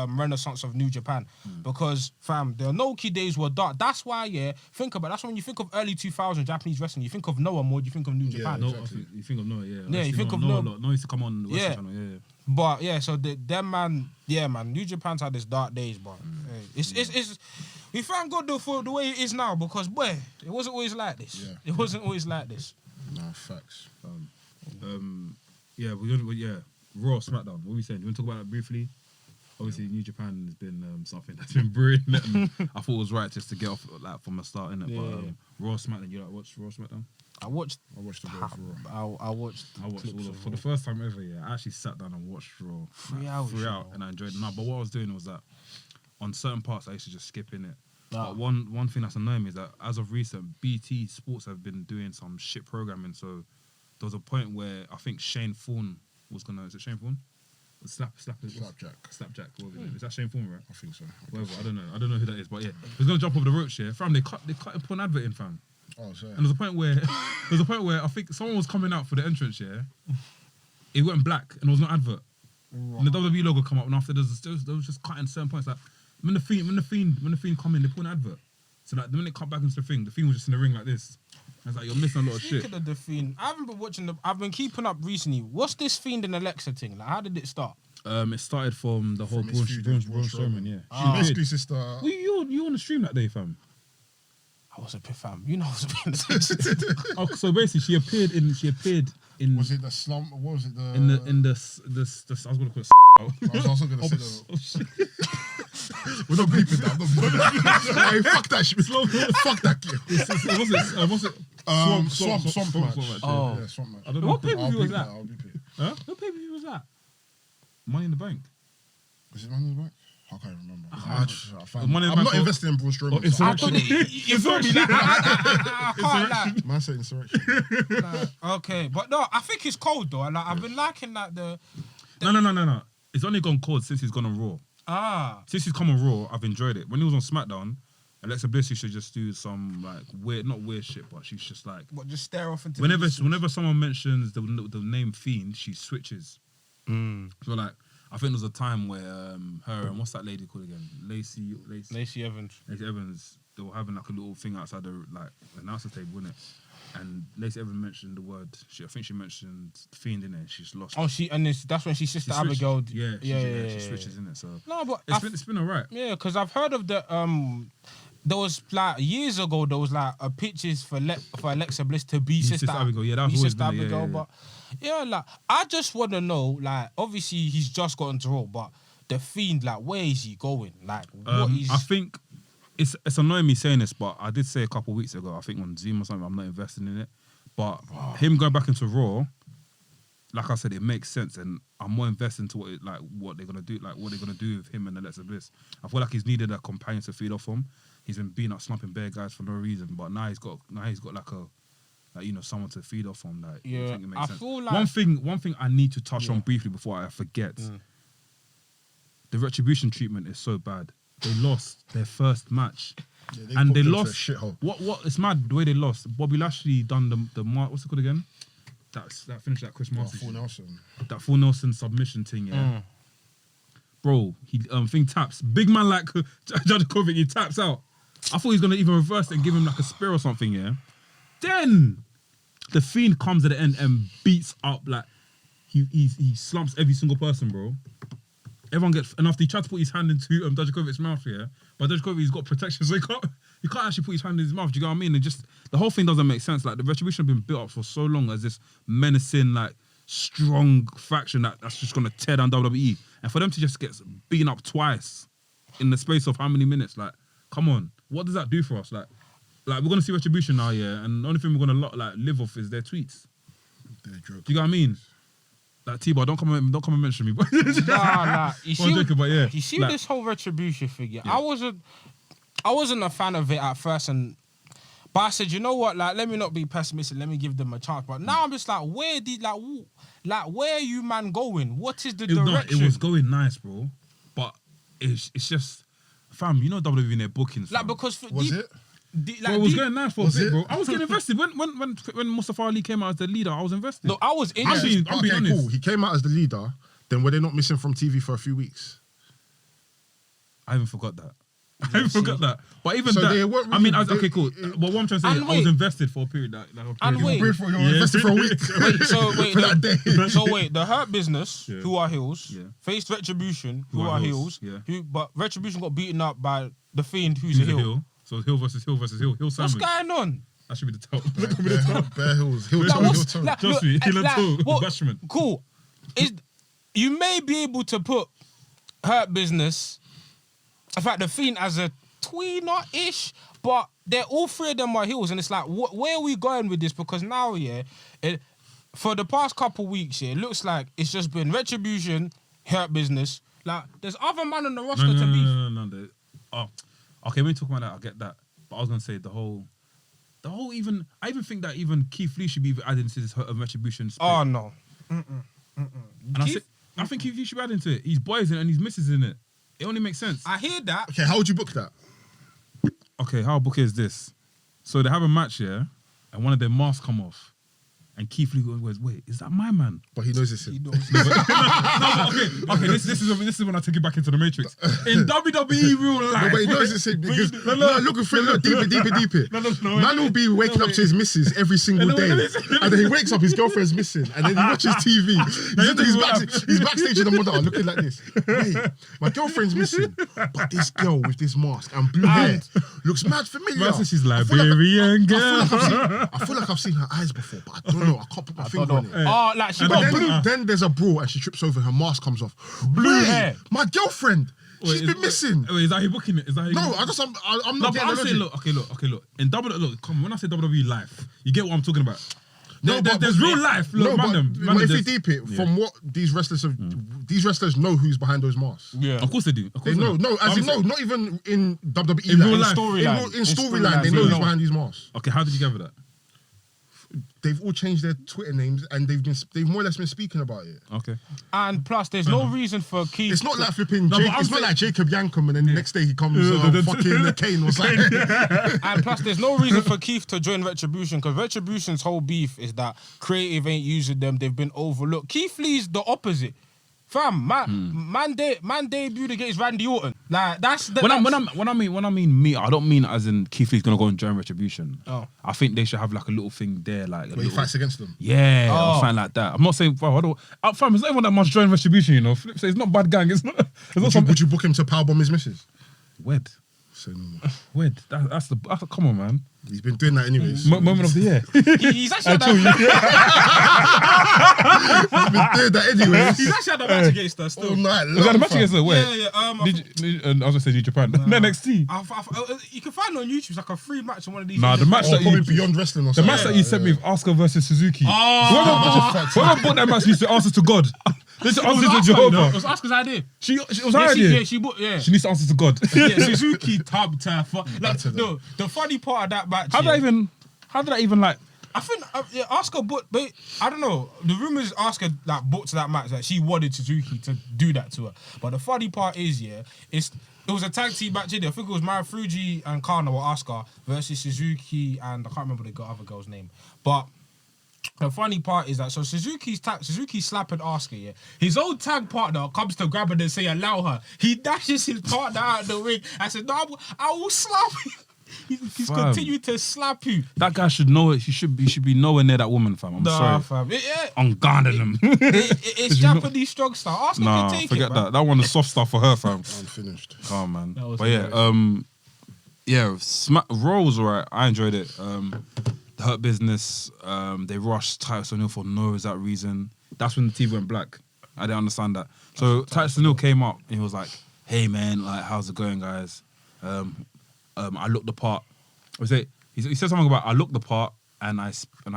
renaissance of New Japan because fam, the Inoki days were dark. That's why that's when you think of early 2000 Japanese wrestling, you think of Noah more, you think of New Japan. No, you think of Noah, yeah. Yeah, you think of Noah. Noah. Noah used to come on the Western Yeah. Channel, yeah. But yeah, so them man, New Japan's had its dark days, but it's we thank God though for the way it is now because boy, it wasn't always like this. Yeah. It wasn't always like this. no facts. Raw, SmackDown. What are we saying? Do you want to talk about that briefly? Obviously, New Japan has been something that's been brewing. I thought it was right just to get off like from the start, innit? Yeah, But Raw, SmackDown. You like watch Raw, SmackDown? I watched I watched the both Raw. I watched I watched clips all of for the first time ever. Yeah, I actually sat down and watched Raw 3 hours, you know. and I enjoyed it. No, but what I was doing was that on certain parts I used to just skip in it. Ah. But one thing that's annoying me is that as of recent, BT Sports have been doing some shit programming. So there was a point where I think Shane Thorne was gonna. Is it Shane Thorne? Slapjack. Is that Shane Thorne, right? I think so. Whatever. I don't know who that is, but yeah, he was gonna jump over the ropes. Yeah, fam. They cut and put an advert in, fam. Oh, sorry. And there's a point where I think someone was coming out for the entrance, yeah. It went black and there was no advert. And the WWE logo come up, and after there was just cutting certain points. Like when the fiend come in, they put an advert. So like the minute it cut back into the fiend was just in the ring like this. I was like, you're missing a lot of shit. Speaking of the Fiend, I haven't been watching I've been keeping up recently. What's this Fiend and Alexa thing? Like, how did it start? It started from the whole From his Braun feud with Braun Strowman, Strowman. yeah. She basically sister. Well, you on the stream that day, fam. I was a bit fam. You know, I was a bit. Oh, so basically, she appeared in. Was it the slump? What was it? in the I was gonna call it. I was also gonna say that. We're not bleeping that. I'm not bleeping that. Hey, fuck that shit. Fuck that kid. Was it? Swamp match. Oh. Yeah, swamp match. I don't know What what pay-per-view was that? I'll bleep it. Huh? What pay-per-view was that? Money in the Bank. Was it Money in the Bank? I can't remember. Money in the I'm Bank not or- investing in Braun Strowman. it's so I I thought you feel me? Like, I can't lie. Man said insurrection. Okay, but no, I think it's cold though. And I've been liking like the No. It's only gone cold since he's gone on Raw. Since he's come on Raw, I've enjoyed it. When he was on SmackDown, Alexa Bliss used to just do some like not weird shit, but she's just like What, just stare off into whenever the distance? someone mentions the name Fiend, she switches. So like I think there was a time where her and what's that lady called again? Lacey Evans. Evans, they were having like a little thing outside the like announcer table, innit? And Lacey Evans mentioned the word. I think she mentioned Fiend in it. She's lost. Oh, that's when she sister She switched. Abigail. She switches in it. So No, but it's been alright. Yeah, because I've heard of the there was like years ago there was like a pictures for Alexa Bliss to be sister Abigail. Yeah, that was be always sister been there, Abigail. yeah. But yeah, like I just want to know, like obviously he's just gotten to Raw, but the Fiend, like where is he going? Like what is? I think it's annoying me saying this, but I did say a couple of weeks ago, I think on Zoom or something, I'm not investing in it. But him going back into Raw, like I said, it makes sense, and I'm more invested into what they're gonna do, like what they're gonna do with him and Alexa Bliss. I feel like he's needed a companion to feed off him. He's been beating up, slumping bare guys for no reason, but now he's got someone to feed off him. Like, Yeah, I think it makes I sense. feel like One thing I need to touch on briefly before I forget. The retribution treatment is so bad. They lost their first match. Yeah, and they popped lost. into a shithole. What? It's mad the way they lost. Bobby Lashley done the what's it called again? That finished that Chris Martin. Full Nelson. That full Nelson submission thing, yeah. Bro, he thing taps. Big man like Jadkovic, he taps out. I thought he was gonna even reverse it and give him like a spear or something, yeah. Then the Fiend comes at the end and beats up like he slumps every single person, bro. Everyone gets, and after he tried to put his hand into Dijakovic's mouth, yeah, but Dijakovic's got protection, so he can't actually put his hand in his mouth. Do you know what I mean? And just the whole thing doesn't make sense. Like the Retribution have been built up for so long as this menacing, like strong faction that's just gonna tear down WWE, and for them to just get beaten up twice in the space of how many minutes? Like, come on, what does that do for us? Like we're gonna see Retribution now, yeah, and the only thing we're gonna live off is their tweets. They're joking. Do you know what I mean? Like T-Bar, don't come and mention me. But nah. You see, joking, but yeah. You see like, this whole Retribution thing, yeah? I wasn't a fan of it at first, but I said, you know what? Like, let me not be pessimistic. Let me give them a chance. But now I'm just like, where are you man going? What is the direction? It was going nice, bro. But it's just, fam. You know WWE in their bookings. Fam. Like because Was it? It was going nice for a bit, bro. I was getting invested when Mustafa Ali came out as the leader. I was invested. No, I was Actually, I'm being honest. Cool. He came out as the leader. Then were they not missing from TV for a few weeks? I even forgot that. But even So that, they weren't I mean, really- okay, cool. But what I'm trying to say is, I was invested for a period. Invested for a week. The Hurt Business, who are heels, faced Retribution, who are heels, but Retribution got beaten up by the Fiend, who's a heel. So it's heel versus heel. Heel sandwich. What's going on? That should be the top. Bare Hills. Heel Like, toe. what's- Heel toe. like, Trust me, look, heel and like, toe, what- bashment. Cool. You may be able to put Hurt Business, in fact, the Fiend as a tweener-ish, but all three of them are heels, and it's like, where are we going with this? Because now, for the past couple weeks, it looks like it's just been Retribution, Hurt Business. Like, there's other man on the roster to beef. No. Oh, okay. When we talk about that, I get that. But I was gonna say the whole even. I even think that even Keith Lee should be added into this Retribution. Split. Oh no. And I think Keith Lee should be added into it. He's boys in it and he's misses in it. It only makes sense. I hear that. Okay, how would you book that? Okay, how book is this? So they have a match, yeah, and one of their masks come off. And Keith Lee goes, wait, is that my man? But he knows it's him. Okay, this is when I take it back into the Matrix. In WWE real life. No, but he knows it's him because look deeper. Man will be waking up to his missus every single day, and then he wakes up, his girlfriend's missing, and then he watches TV. He's backstage in the mother looking like this. Wait, my girlfriend's missing, but this girl with this mask and blue hair looks mad familiar. She's Liberian girl. I feel like I've seen her eyes before, but I don't know. I can't put my finger on it. Oh, like she got blue. Then there's a brawl and she trips over, her mask comes off. Blue hair. My girlfriend. She's been missing. Wait, is that how you booking it? I'm not getting the logic. Look. In WWE, come on, when I say WWE life, you get what I'm talking about. No, but there's real life. Look, but if you there's- deep it, from what these wrestlers know who's behind those masks. Yeah. Of course they do. Of course They know. No, as in, no, not even in WWE. In real life. In storyline, they know who's behind these masks. Okay, how did you gather that? They've all changed their Twitter names and they've more or less been speaking about it. Okay. And plus, there's no reason for Keith. It's not like flipping. No, but It's not like Jacob Yankum and then the next day he comes fucking Kane or something. And plus, there's no reason for Keith to join Retribution because Retribution's whole beef is that creative ain't using them. They've been overlooked. Keith Lee's the opposite. Fam, man debuted against Randy Orton. Like that's the. When I mean me, I don't mean as in Keith Lee's gonna go and join Retribution. Oh. I think they should have like a little thing there, like Where he fights against them. Yeah, or something like that. I'm not saying, bro, I don't. Fam, it's not even that much join Retribution, you know. Flip say it's not bad gang. It's not. Would you book him to powerbomb his missus? Wed. Say no more. Wait, that's come on, man. He's been doing that anyways. Moment of the year. He's actually had He's been doing that anyways. He's actually had a match against us still. All night Was that a long, match fam. against the where? Yeah. I was gonna say New Japan. NXT. You can find it on YouTube. It's like a free match on one of these. Nah, the match Oh, that probably you Beyond Wrestling or the something. match that you sent me with Asuka versus Suzuki. Oh, Whoever bought that match needs to answer to God. This answer to it Jehovah. was Asuka's idea. She was her idea. She bought. Yeah. She needs to answer to God. Yeah, Suzuki tubbed her. No, the funny part of that match. How did that even like? I think Asuka booked, but I don't know. The rumors Asuka like booked to that match that she wanted Suzuki to do that to her. But the funny part is, it was a tag team match in there. I think it was Marufuji and Kana or Asuka versus Suzuki and I can't remember the other girl's name. But the funny part is that so Suzuki slapping Asuka, yeah. His old tag partner comes to grab her and say allow her. He dashes his partner out of the ring and said, "No, I will slap you." He's continued to slap you. That guy should know it. He should be nowhere near that woman, fam. I'm sorry. Fam. I'm guarding him. It's Japanese strong style. Asuka Nah, can take forget it, that. That one is soft stuff for her, fam. I'm finished. Come on, man. That was But yeah, Raw was alright. I enjoyed it. The Hurt Business, they rushed Titus O'Neil for no exact reason. That's when the TV went black. I didn't understand that. So Titus O'Neil came up and he was like, "Hey man, like how's it going, guys? I look the part." He said something about I look the part and I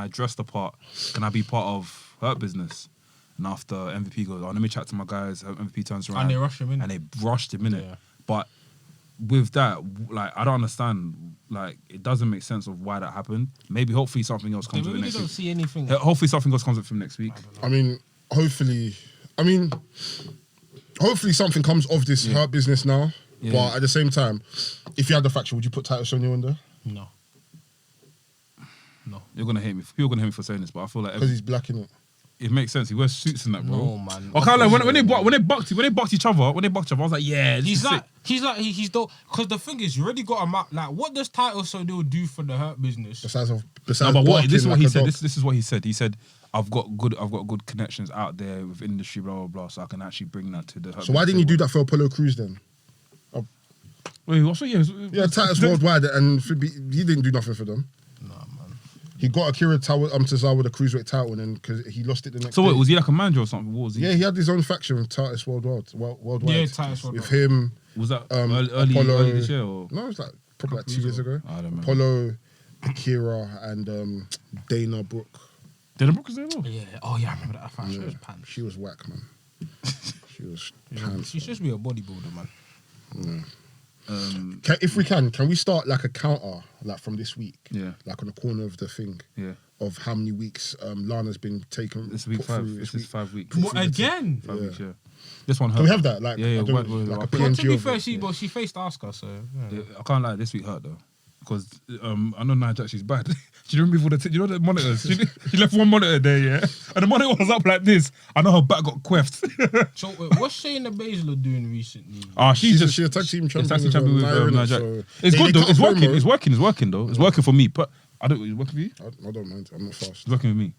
dress the part. Can I be part of Hurt Business? And after MVP goes, "Oh, let me chat to my guys." MVP turns around And they rushed him in. And they rushed him in it. Yeah. But with that, like I don't understand. Like it doesn't make sense of why that happened. Maybe hopefully something else They comes with it really next don't week. see anything. Hopefully something else comes with him next week. I mean, hopefully something comes of this Hurt Business now. Yeah. But at the same time, if you had the faction, would you put Titus O'Neil in there? No. You're gonna hate me. People are gonna hate me for saying this, but I feel like Because he's black in it. it makes sense. He wears suits in that, bro. No, man. I can't like when they bucked each other. I was like, yeah, this He's is like, sick. he's the because the thing is, you already got a map. Like, what does Titus O'Neil do for the Hurt Business? Besides No, but this is what barking he like a said. dog. This is what he said. He said, I've got good connections out there with industry, blah blah blah. So I can actually bring that to the. Hurt So why Business didn't you do table." that for Apollo Crews then? Wait, what's what? Yeah, Titus Worldwide, and he didn't do nothing for them. Nah, man. He got Akira Tozawa the cruiserweight title, and then because he lost it the next. So day. what, was he like a manager or something? What was he? Yeah, he had his own faction with Titus Worldwide. Yeah, Titus Worldwide. With him. Was that Apollo, early this year or? No, it was like probably like 2 years ago. I don't remember. Apollo, Akira, and Dana Brooke. Dana Brooke was there though? Yeah. Oh yeah, I remember that. I thought she was pants. She was whack, man. She was pants. She should be a bodybuilder, man. If we can we start like a counter like from this week? Yeah. Like on the corner of the thing. Yeah. Of how many weeks Lana's been taken. This week put 5. through This week. is 5 weeks. What, again? 5 weeks, yeah. This one hurt. Can we have that? Like, Yeah, I don't know, wait, like a I'll put- Well, PNG to be of fair, it. she faced Asuka, so yeah. I can't lie, this week hurt though. Because I know Nia Jax, she's bad. Do you remember before you know the monitors? She left one monitor there, yeah? And the monitor was up like this. I know her back got queffed. So what's Shayna Baszler doing recently? She's She's a tag team champion. tag team as well, champion with Nia, Nia innit? Jax. So It's they good though. cut It's a working. promo. It's working though. It's working for me. But I don't. It's working for you. I don't mind. I'm not fast. It's working with me.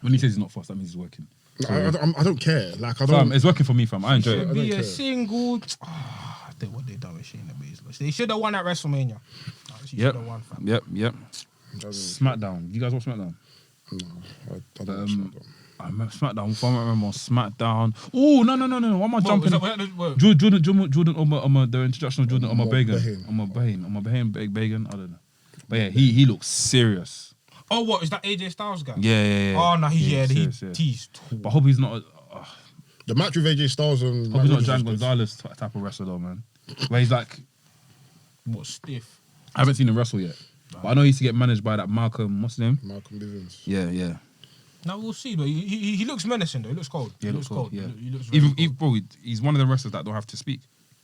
When he says he's not fast, that means he's working. I don't care. Like I don't. Fam, it's working for me, fam. I enjoy Should it. be don't a care. single. I think what they done with Shayna Baszler. They should have won at WrestleMania. She should have won, fam. Yep. Doesn't- SmackDown. You guys watch SmackDown? No, I don't watch that. I remember SmackDown. If I remember on SmackDown. Oh no! Why am I jumping? What? Jordan Oma, the introduction of Jordan Oma Oma Bagan. Bahane. Oma Bahane, Bagan. I don't know. But yeah, he looks serious. Oh, what is that AJ Styles guy? Yeah. Oh no, he serious. teased. But I hope he's not. The match with AJ Styles and Hope he's not Matt Jan Rogers was Gonzalez type of wrestler though, man. Where he's like, What stiff? I haven't seen him wrestle yet. But I know he used to get managed by that Malcolm. What's his name? good. Malcolm Bivens. Yeah. Now we'll see, but he looks menacing though. He looks cold. Yeah, looks cold. Yeah. He looks very cold. Bro, he's one of the wrestlers that don't have to speak.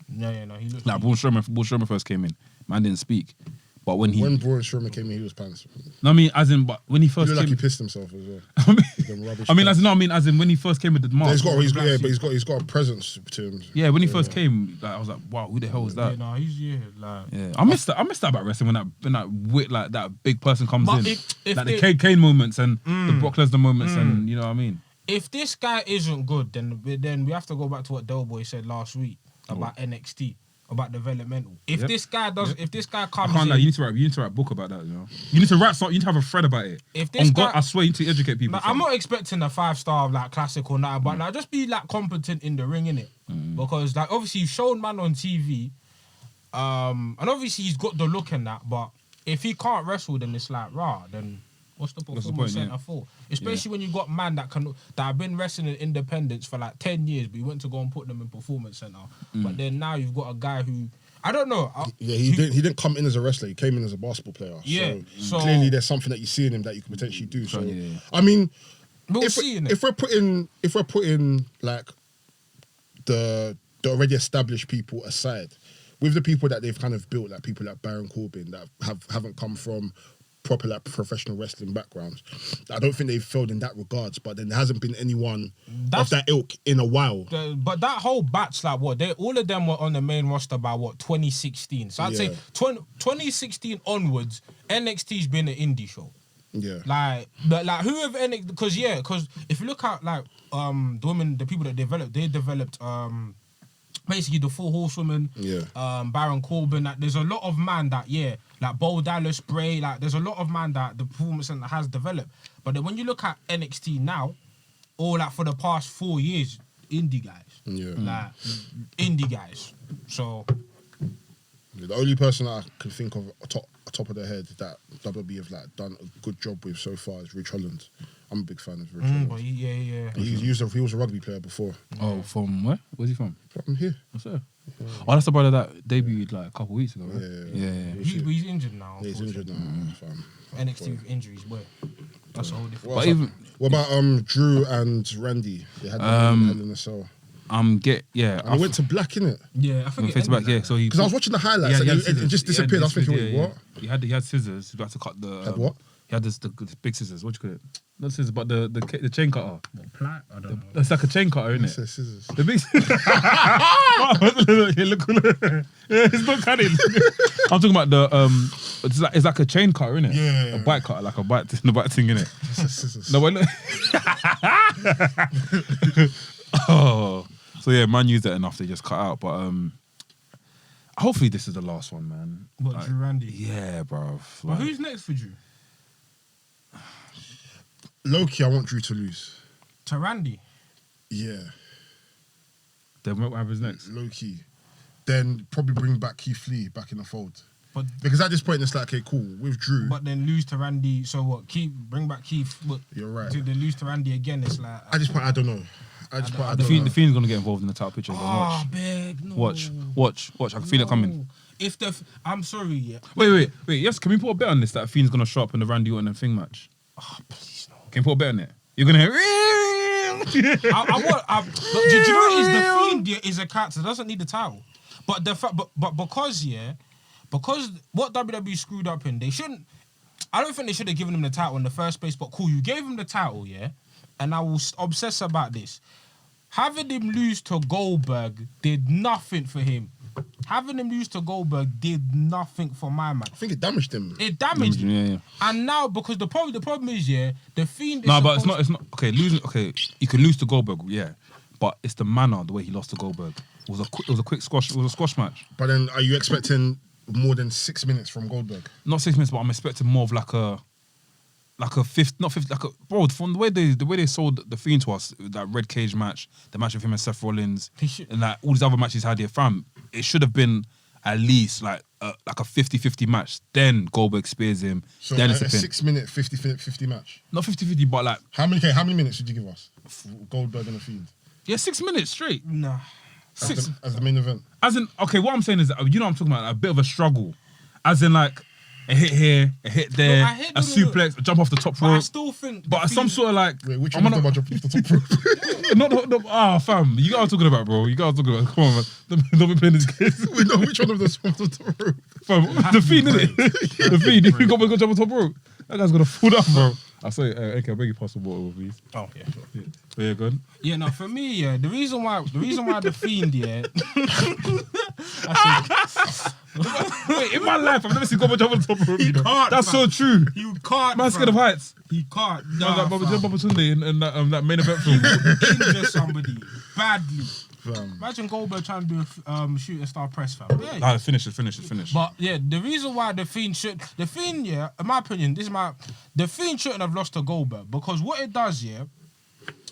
Yeah, no, he looks. Like Braun Strowman first came in, man didn't speak. But when When Braun Strowman came in, he was pants. no, I mean, as in, but when he He first looked like came, he pissed himself as well. Them rubbish I mean, pants. as in when he first came with the mask. he's got a presence to him. Yeah, when he first came, like, I was like, wow, who the hell is Yeah, that? no, he's like. Yeah, I missed that about wrestling when that wit, like that big person comes But in, if like the they- Kane moments and the Brock Lesnar moments, and you know what I mean. If this guy isn't good, then we have to go back to what Delboy said last week about NXT. about developmental. If this guy does, if this guy I comes can't in, lie. You need to write a book about that. You know, you need to write something. You need to have a thread about it. If this On guy, God, I swear, you need to educate people. I'm not expecting a 5-star like classic or nothing, but like just be like competent in the ring, innit? Because like obviously you've shown man on TV, and obviously he's got the look and that, but if he can't wrestle, then it's like then what's the performance center for? Especially when you got man that have been wrestling in independence for like 10 years, but you went to go and put them in performance center. But then now you've got a guy who I don't know. He didn't come in as a wrestler. He came in as a basketball player. Yeah. So clearly there's something that you see in him that you can potentially do. So I mean, if we're putting like the already established people aside, with the people that they've kind of built, like people like Baron Corbin that haven't come from proper like professional wrestling backgrounds, I don't think they've failed in that regards. But then there hasn't been anyone of that ilk in a while. But that whole batch, like all of them were on the main roster by 2016. So I'd say 2016 onwards, NXT's been an indie show. Yeah. Like whoever NXT, because if you look at like the people that they developed basically the 4 Horsewomen, Baron Corbin. Like, there's a lot of man that like Bo Dallas, Bray. Like there's a lot of man that the performance center has developed. But then when you look at NXT now, or like for the past 4 years, indie guys. Yeah. Like indie guys. So the only person I can think of top of the head that WWE have like done a good job with so far is Rich Holland. I'm a big fan of Rich Holland. He was a rugby player before. Oh, from where? Where's he from? From here. What's that? Yeah. Oh, that's the brother that debuted like a couple of weeks ago, right? Yeah. He's injured now. Yeah, he's injured now. NXT injuries, boy. That's a whole different. What about Drew and Randy? They had them in the cell. I went to black, innit? Yeah, I think it back. Yeah, so because I was watching the highlights and it just disappeared. I was thinking, what? He had scissors. He had to cut the. Had what? He had the big scissors. What do you call it? Not scissors, but the chain cutter. What, plat? I don't know. It's like a chain cutter, isn't it? It's scissors. The big. Look. It's not cutting. I'm talking about the it's like a chain cutter, isn't it? Yeah. A bike cutter, like a bike thing, innit? It's scissors. No, but look. Oh. So yeah, man used it enough to just cut out, but hopefully this is the last one, man. What, like, Drew Randy? Yeah, bro. But who's next for Drew? Low-key, I want Drew to lose. To Randy? Yeah. Then what happens next? Low-key. Then probably bring back Keith Lee back in the fold. But because at this point it's like, okay, cool, with Drew. But then lose to Randy, so what? Bring back Keith. What? You're right. Then lose to Randy again, it's like... At this point, I don't know. The Fiend's gonna get involved in the title picture. Oh, big, no. Watch. I can feel it coming. If I'm sorry, yeah. Wait. Yes, can we put a bet on this that Fiend's gonna show up in the Randy Orton and thing match? Oh, please no. Can you put a bet on it? You're gonna hear. Do you know what it is? The Fiend is a character that doesn't need the title, but because what WWE screwed up in, they shouldn't. I don't think they should have given him the title in the first place. But cool, you gave him the title, yeah. And I will obsess about this. Having him lose to Goldberg did nothing for him. Having him lose to Goldberg did nothing for my man. I think it damaged him. It damaged him. Yeah. And now, because the problem is, the Fiend is... No, but it's not... Okay, you can lose to Goldberg, yeah. But it's the manner, the way he lost to Goldberg. It was a quick squash. It was a squash match. But then, are you expecting more than 6 minutes from Goldberg? Not 6 minutes, but I'm expecting more of like a fifth, bro. From the way they sold the Fiend to us, that Red Cage match, the match with him and Seth Rollins, and like all these other matches he's had here, fam, it should have been at least like a 50-50 match. Then Goldberg spears him. So then a it's a 6 minute 50 match. Not 50-50, but like how many minutes did you give us? Goldberg and the Fiend. Yeah, 6 minutes straight. Nah. As the main event. As in, okay, what I'm saying is, you know what I'm talking about, a bit of a struggle. As in like, a hit here, a hit there, a suplex, a jump off the top rope. I still think... But some sort of like... Wait, which one of them I jumped off the top rope? Fam, you got what I'm talking about, bro. You got what I'm talking about. Come on, man. Don't be playing this game. We know which one of them jumped off the top rope. Fam, the Fiend, innit? The Fiend, if you got to jump on top rope, that guy's going to fall down, bro. I say, okay, I'll beg you pass the water, please. Oh, yeah, sure. Yeah. So, yeah, go on. Yeah, no, for me, yeah, the reason why the Fiend, yeah... Wait, in my life, I've never seen Goldberg jump on the top rope. He can't, that's so true. You can't, man's scared of heights. He can't. Like Baba Tunde in that main event film. Injure somebody badly. Imagine Goldberg trying to do a shooting star press, fam. Yeah. Nah, finish it. But yeah, the reason why the Fiend, yeah, in my opinion, the Fiend shouldn't have lost to Goldberg, because what it does, yeah,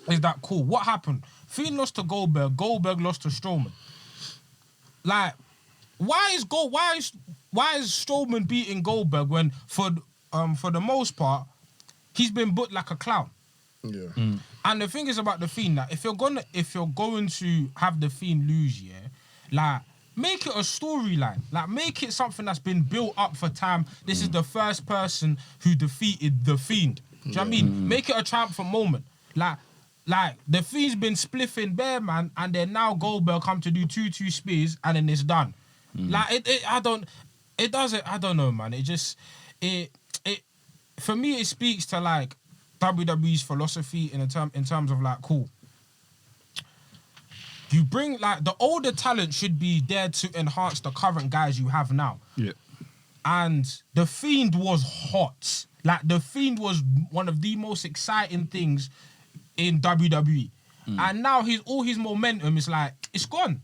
is that cool. What happened? Fiend lost to Goldberg lost to Strowman. Like, why is Strowman beating Goldberg when for the most part he's been booked like a clown? Yeah. And the thing is about the Fiend, that if you're going to have the Fiend lose, yeah, like, make it a storyline. Like, make it something that's been built up for time. This is the first person who defeated the Fiend. Do you know what I mean? Make it a triumphant moment. Like the Fiend's been spliffing bare, man, and then now Goldberg come to do 2 spears and then it's done. Like, I don't know, man. It for me, it speaks to like WWE's philosophy in terms of like, cool. You bring, like, the older talent should be there to enhance the current guys you have now. Yeah. And the Fiend was hot. Like, the Fiend was one of the most exciting things in WWE. And now all his momentum is like, it's gone.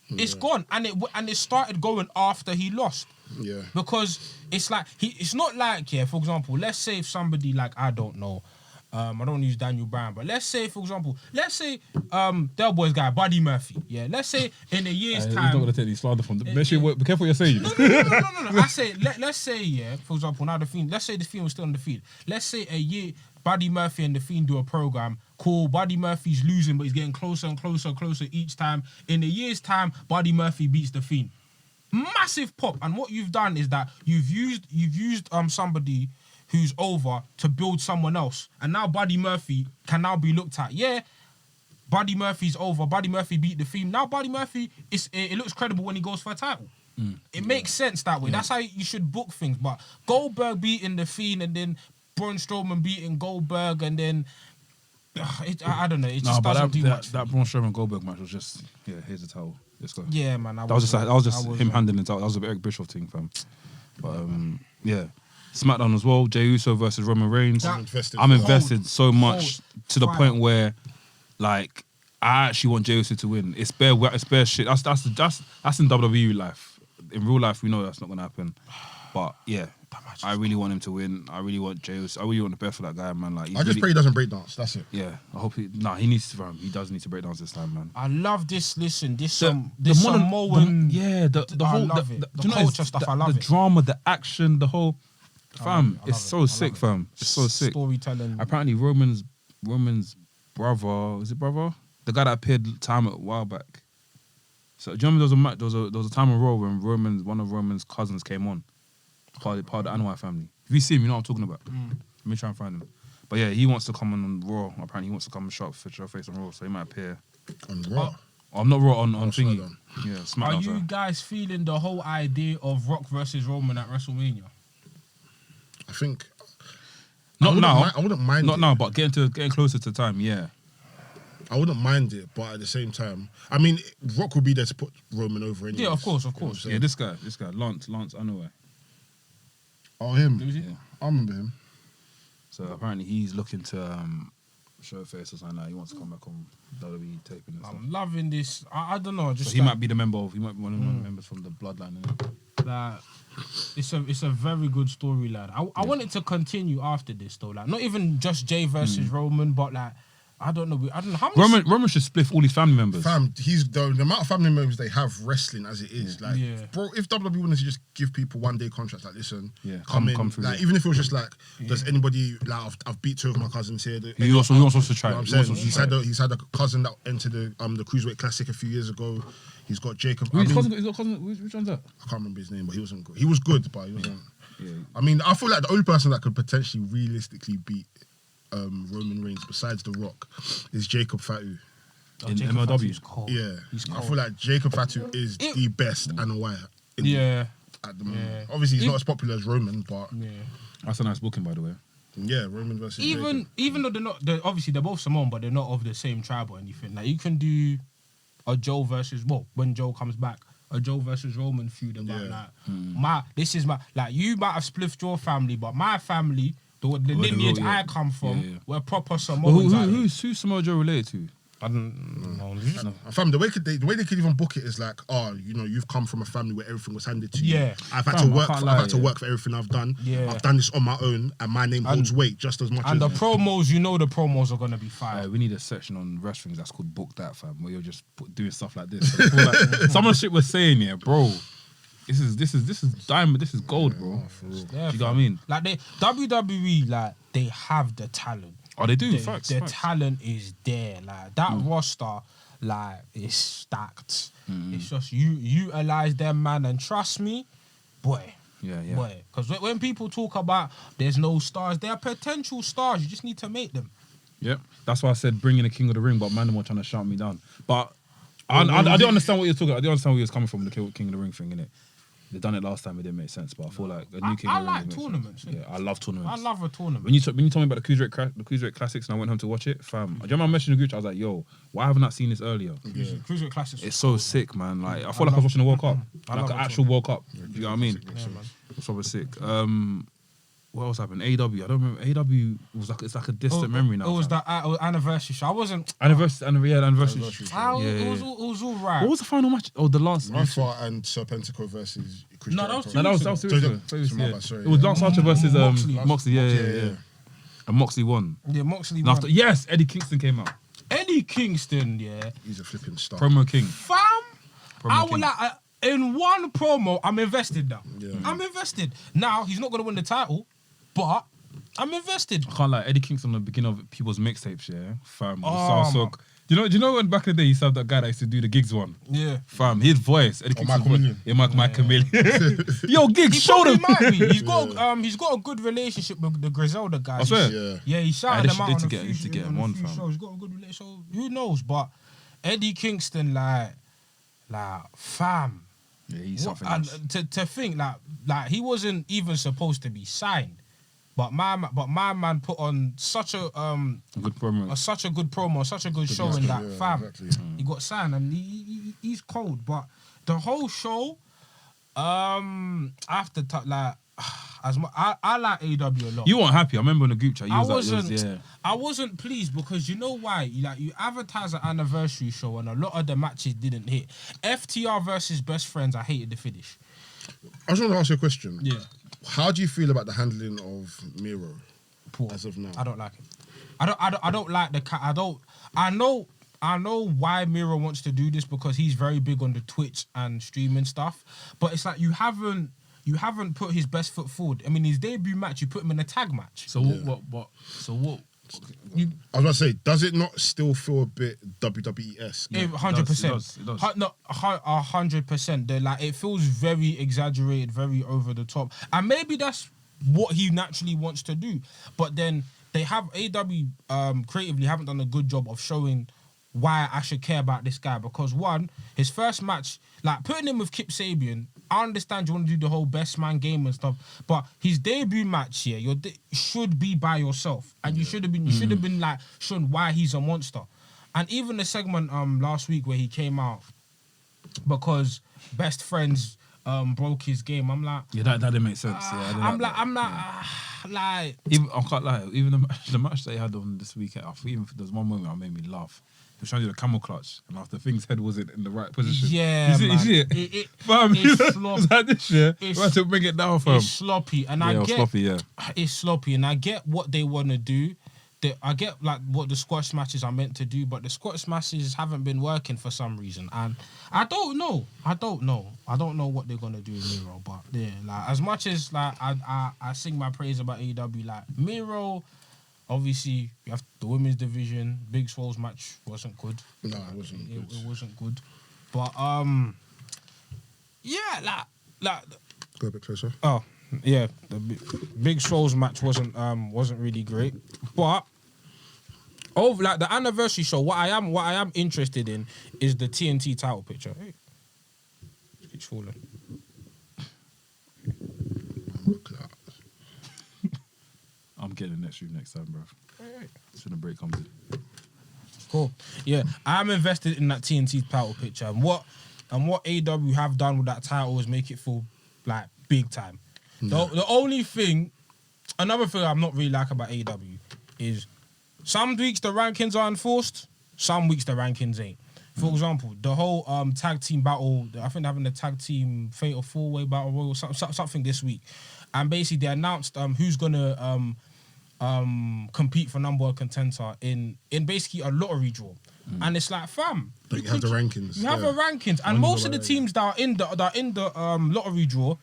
It's gone. And it started going after he lost. Yeah. Because it's like, it's not like, yeah, for example, let's say if somebody like, I don't know, I don't want to use Daniel Bryan, but let's say, for example, Del Boy's guy, Buddy Murphy. Yeah, let's say in a year's time. You're not going to take these slander from the. Make sure be careful what you're saying. No. I say, let's say, yeah, for example, now the Fiend, let's say the Fiend was still on the field. Let's say a year, Buddy Murphy and the Fiend do a program. Cool, Buddy Murphy's losing, but he's getting closer and closer each time. In a year's time, Buddy Murphy beats the Fiend. Massive pop. And what you've done is that you've used somebody who's over to build someone else. And now Buddy Murphy can now be looked at. Yeah, Buddy Murphy's over. Buddy Murphy beat the Fiend. Now Buddy Murphy, it looks credible when he goes for a title. It makes sense that way. That's how you should book things. But Goldberg beating the Fiend and then Braun Strowman beating Goldberg and then... I don't know. It just doesn't do much. That Braun Strowman Goldberg match was just, yeah, here's the towel. Let's go. Yeah, man. That was just him handing it out. That was a Eric Bischoff thing, fam. But yeah. SmackDown as well. Jey Uso versus Roman Reigns. I'm invested so much to the point where, like, I actually want Jey Uso to win. It's bare shit. That's in WWE life. In real life, we know that's not gonna happen. But yeah, I really want him to win. I really want Jey Uso. I really want the best for that guy, man. Like, I just pray he doesn't break dance. That's it. Yeah, I hope he needs to. He does need to break dance this time, man. I love this. Listen, the culture stuff. I love it. The drama, the action, the whole. Fam, it's so sick, fam. It's so sick. Storytelling. Apparently, Roman's brother, is it brother? The guy that appeared time a while back. So, do you remember there was a time on Raw when one of Roman's cousins came on, part of the Anoa'i family. If you see him, you know what I'm talking about. Let me try and find him. But yeah, he wants to come on Raw. Apparently, he wants to come and show face on Raw, so he might appear on Raw. I'm not Raw on thingy. Yeah, SmackDown. Are you guys feeling the whole idea of Rock versus Roman at WrestleMania? I think not now. I wouldn't mind. Not now, but getting closer to time. Yeah, I wouldn't mind it, but at the same time, I mean, Rock would be there to put Roman over anyway. Yeah, of course. Yeah, this guy, Lance Anoa'i. Oh, him. Yeah. I remember him. So apparently he's looking to show face or something like that. He wants to come back on WWE taping and stuff. I'm loving this. I don't know. He might be one of the members from the Bloodline. Like, it's a very good storyline. I want it to continue after this though. Like, not even just Jey versus Roman, but like, I don't know how much. Roman should spliff all his family members. Fam, the amount of family members they have wrestling as it is. Like, bro, if WWE wanted to just give people 1 day contracts, like, listen, come through. Like, even if it was just like, does anybody, like, I've beat 2 of my cousins here. He also wants to try. You know what I'm saying? He's had a cousin that entered the Cruiserweight Classic a few years ago. He's got Jacob. He's got cousin. Which one's that? I can't remember his name, but he wasn't good. He was good, but he wasn't. Yeah. I mean, I feel like the only person that could potentially realistically beat Roman Reigns besides The Rock is Jacob Fatu. In MLW. Yeah. I feel like Jacob Fatu is the best Anoa'i at the moment. Obviously, he's not as popular as Roman, but that's a nice booking, by the way. Yeah, Roman versus even though obviously they're both Samoan, but they're not of the same tribe or anything. Like, you can do a Joe versus when Joe comes back, a Joe versus Roman feud about you might have spliffed your family, but my family, the lineage I come from, we're proper Samoans. Who's Samoa Joe related to? I don't know. Fam, the way they could even book it is like, oh, you know, you've come from a family where everything was handed to you. Yeah. I've had Fam, to work. I can't I've lie, had to work for everything I've done. Yeah. I've done this on my own, and my name holds weight just as much. And as the promos, you know, the promos are gonna be fire. We need a section on wrestlings that's called Book That, fam, where you're just doing stuff like this. I feel like some of the shit we're saying here, bro. This is diamond. This is gold, bro. Yeah, Do you know what I mean? Like WWE, like they have the talent. Oh, they do. The Facts. talent is there. Like that roster, like is stacked. It's just you utilize them, man, and trust me, boy. Yeah. Boy, because when people talk about there's no stars, there are potential stars. You just need to make them. Yep. That's why I said bring in the King of the Ring, but Mandem were trying to shout me down. But I do understand what you're talking about. I do understand where you're coming from, the King of the Ring thing, innit? They done it last time, it didn't make sense, but I feel like a new King I of the Ring like makes tournaments. sense. Yeah, I love tournaments. I love a tournament. When you told me about the Cruiserweight Classics and I went home to watch it, fam, do you remember I mentioned the group? I was like, yo, why haven't I seen this earlier? Cruiserweight Classics. It's so sick, man. Like I feel like I was watching a World Cup, I like love an it, actual World Cup. Do you know what I mean? Yeah, man. It's probably sick. What else happened? AEW. I don't remember. AEW was like it's like a distant memory now. It was fam. that anniversary show. I wasn't. Anniversary. It was all right. What was the final match? Oh, the last. Rufa and Serpentico versus Chris No, Jericho. that was that was So serious. Yeah. sorry, It was yeah. Lance Archer versus Moxley. Yeah. And Moxley won. Yeah, Moxley And won. after, yes, Eddie Kingston came out. Eddie Kingston, yeah. He's a flipping star. Promo King. Fam, Promo I King. would like in one promo. I'm invested now. Yeah. I'm invested. Now he's not gonna win the title, but I'm invested. I can't lie, Eddie Kingston on the beginning of people's mixtapes, yeah. Fam. Oh, So do you know when back in the day he said that guy that used to do the gigs one? Yeah. Fam, his voice, Eddie Kingston's Michael voice. Million. Yeah, Mike Chameleon. Yo, gigs, He show probably them. might be. He's got a good relationship with the Griselda guys. I swear. Yeah. Yeah, he shouted they them should- out they on should a get- few, they should get him on a on, few fam. shows. He's got a good relationship. So who knows? But Eddie Kingston, like fam. Yeah, he's What, something and else. to think like he wasn't even supposed to be signed, but my man put on such a Good promo. such a good promo, such a good showing that yeah, fam exactly. he got signed and he's cold. But the whole show, after like as much I like AEW a lot. You weren't happy. I remember in the group chat. You was I wasn't pleased because you know why? You advertise an anniversary show and a lot of the matches didn't hit. FTR versus Best Friends, I hated the finish. I just want to ask you a question. Yeah. How do you feel about the handling of Miro Poor. as of now? I don't like it. I don't like the I know why Miro wants to do this because he's very big on the Twitch and streaming stuff, but it's like you haven't put his best foot forward. I mean, his debut match, you put him in a tag match. So what? So what? I was going to say, does it not still feel a bit WWE-esque? 100%. It does. No, 100%. Like it feels very exaggerated, very over the top, and maybe that's what he naturally wants to do. But then they have AW creatively haven't done a good job of showing why I should care about this guy because one, his first match, like putting him with Kip Sabian, I understand you want to do the whole best man game and stuff, but his debut match here, should be by yourself, and you should have been like shown why he's a monster. And even the segment last week where he came out because Best Friends broke his game, I'm like, Yeah, that didn't make sense. I'm like, Even I can't lie. Even the match they had on this weekend, I thought even there's one moment that made me laugh. He was trying to do the camel clutch, and after Thing's head wasn't in the right position. yeah, you see it? Fam, it's it's sloppy. like this shit. It's- We had to bring it down, fam. It's sloppy, and Yeah, I it was get sloppy, yeah. it's sloppy, and I get what they want to do. I get like what the squash matches are meant to do, but the squash matches haven't been working for some reason, and I don't know what they're gonna do with Miro. But yeah, like as much as like I sing my praise about AEW, like Miro, obviously you have the women's division. Big Swole's match wasn't good. No, it wasn't good. It wasn't good, but yeah, like. Go a bit closer. Oh, yeah, the Big Swole's match wasn't really great, but over like the anniversary show, what I am interested in is the TNT title picture. Hey, it keeps falling. I'm getting the next room next time, bro. As soon as the break comes in. Cool. Yeah, I'm invested in that TNT title picture, and what AW have done with that title is make it feel like big time. The only thing, another thing I'm not really like about AW is some weeks the rankings are enforced, some weeks the rankings ain't. For example, the whole tag team battle, I think they're having the tag team fatal 4-way battle royal, something this week. And basically they announced who's gonna compete for number 1 contender in basically a lottery draw. And it's like, fam, But you have the rankings. you have a rankings, and most of the teams that are in the lottery draw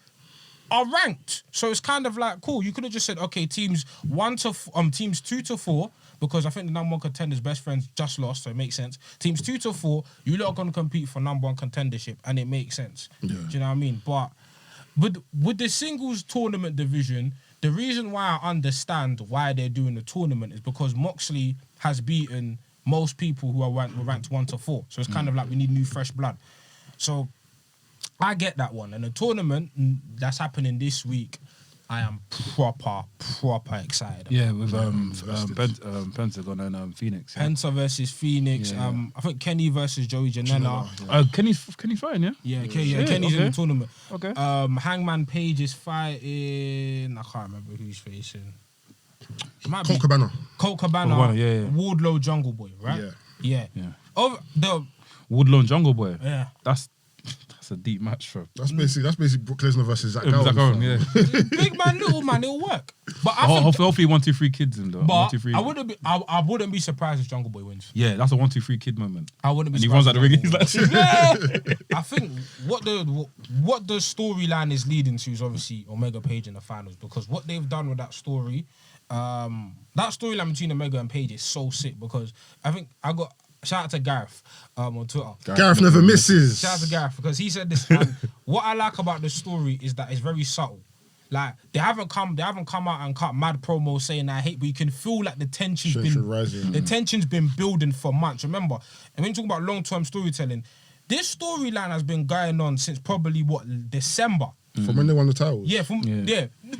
are ranked. So it's kind of like, cool. You could have just said, okay, teams 2 to 4, because I think the number 1 contenders best friends just lost, so it makes sense. Teams 2 to 4, you lot are gonna compete for number 1 contendership, and it makes sense. Yeah. Do you know what I mean? But with the singles tournament division, the reason why I understand why they're doing the tournament is because Moxley has beaten most people who were ranked 1 to 4. So it's kind of like we need new fresh blood. So I get that one. And the tournament that's happening this week, I am proper excited about. Yeah, with Pentagon and Phoenix. Yeah. Penta versus Phoenix. Yeah. I think Kenny versus Joey Janela. Kenny's fine, yeah? Yeah, Kenny's in the tournament. Okay. Hangman Page is fighting. I can't remember who he's facing. It might Colt be Cabana. Colt Cabana, yeah. Wardlow, Jungle Boy, right? Yeah. Yeah. Over the Woodlawn and Jungle Boy. yeah. That's a deep match for That's basically Brook Lesnar versus Zach Zach Owens. Owen, yeah. Big man, little man, it'll work. But I think, Hopefully 1, 2, 3 kids in though. 1, but 2, 3. I wouldn't be surprised if Jungle Boy wins. Yeah, that's a 1, 2, 3 kid moment. I wouldn't be And he surprised. runs out the if ring. He's Jungle like, Boy wins. I think what the storyline is leading to is obviously Omega Page in the finals, because what they've done with that story, that storyline between Omega and Page is so sick, because I think shout out to Gareth on Twitter. Gareth never misses. Shout out to Gareth, because he said this. And what I like about the story is that it's very subtle. Like they haven't come out and cut mad promos saying I hate, but you can feel like the tension's Rising. the tension's been building for months. Remember, and when you talk about long-term storytelling, this storyline has been going on since probably December. From when they won the titles. Yeah,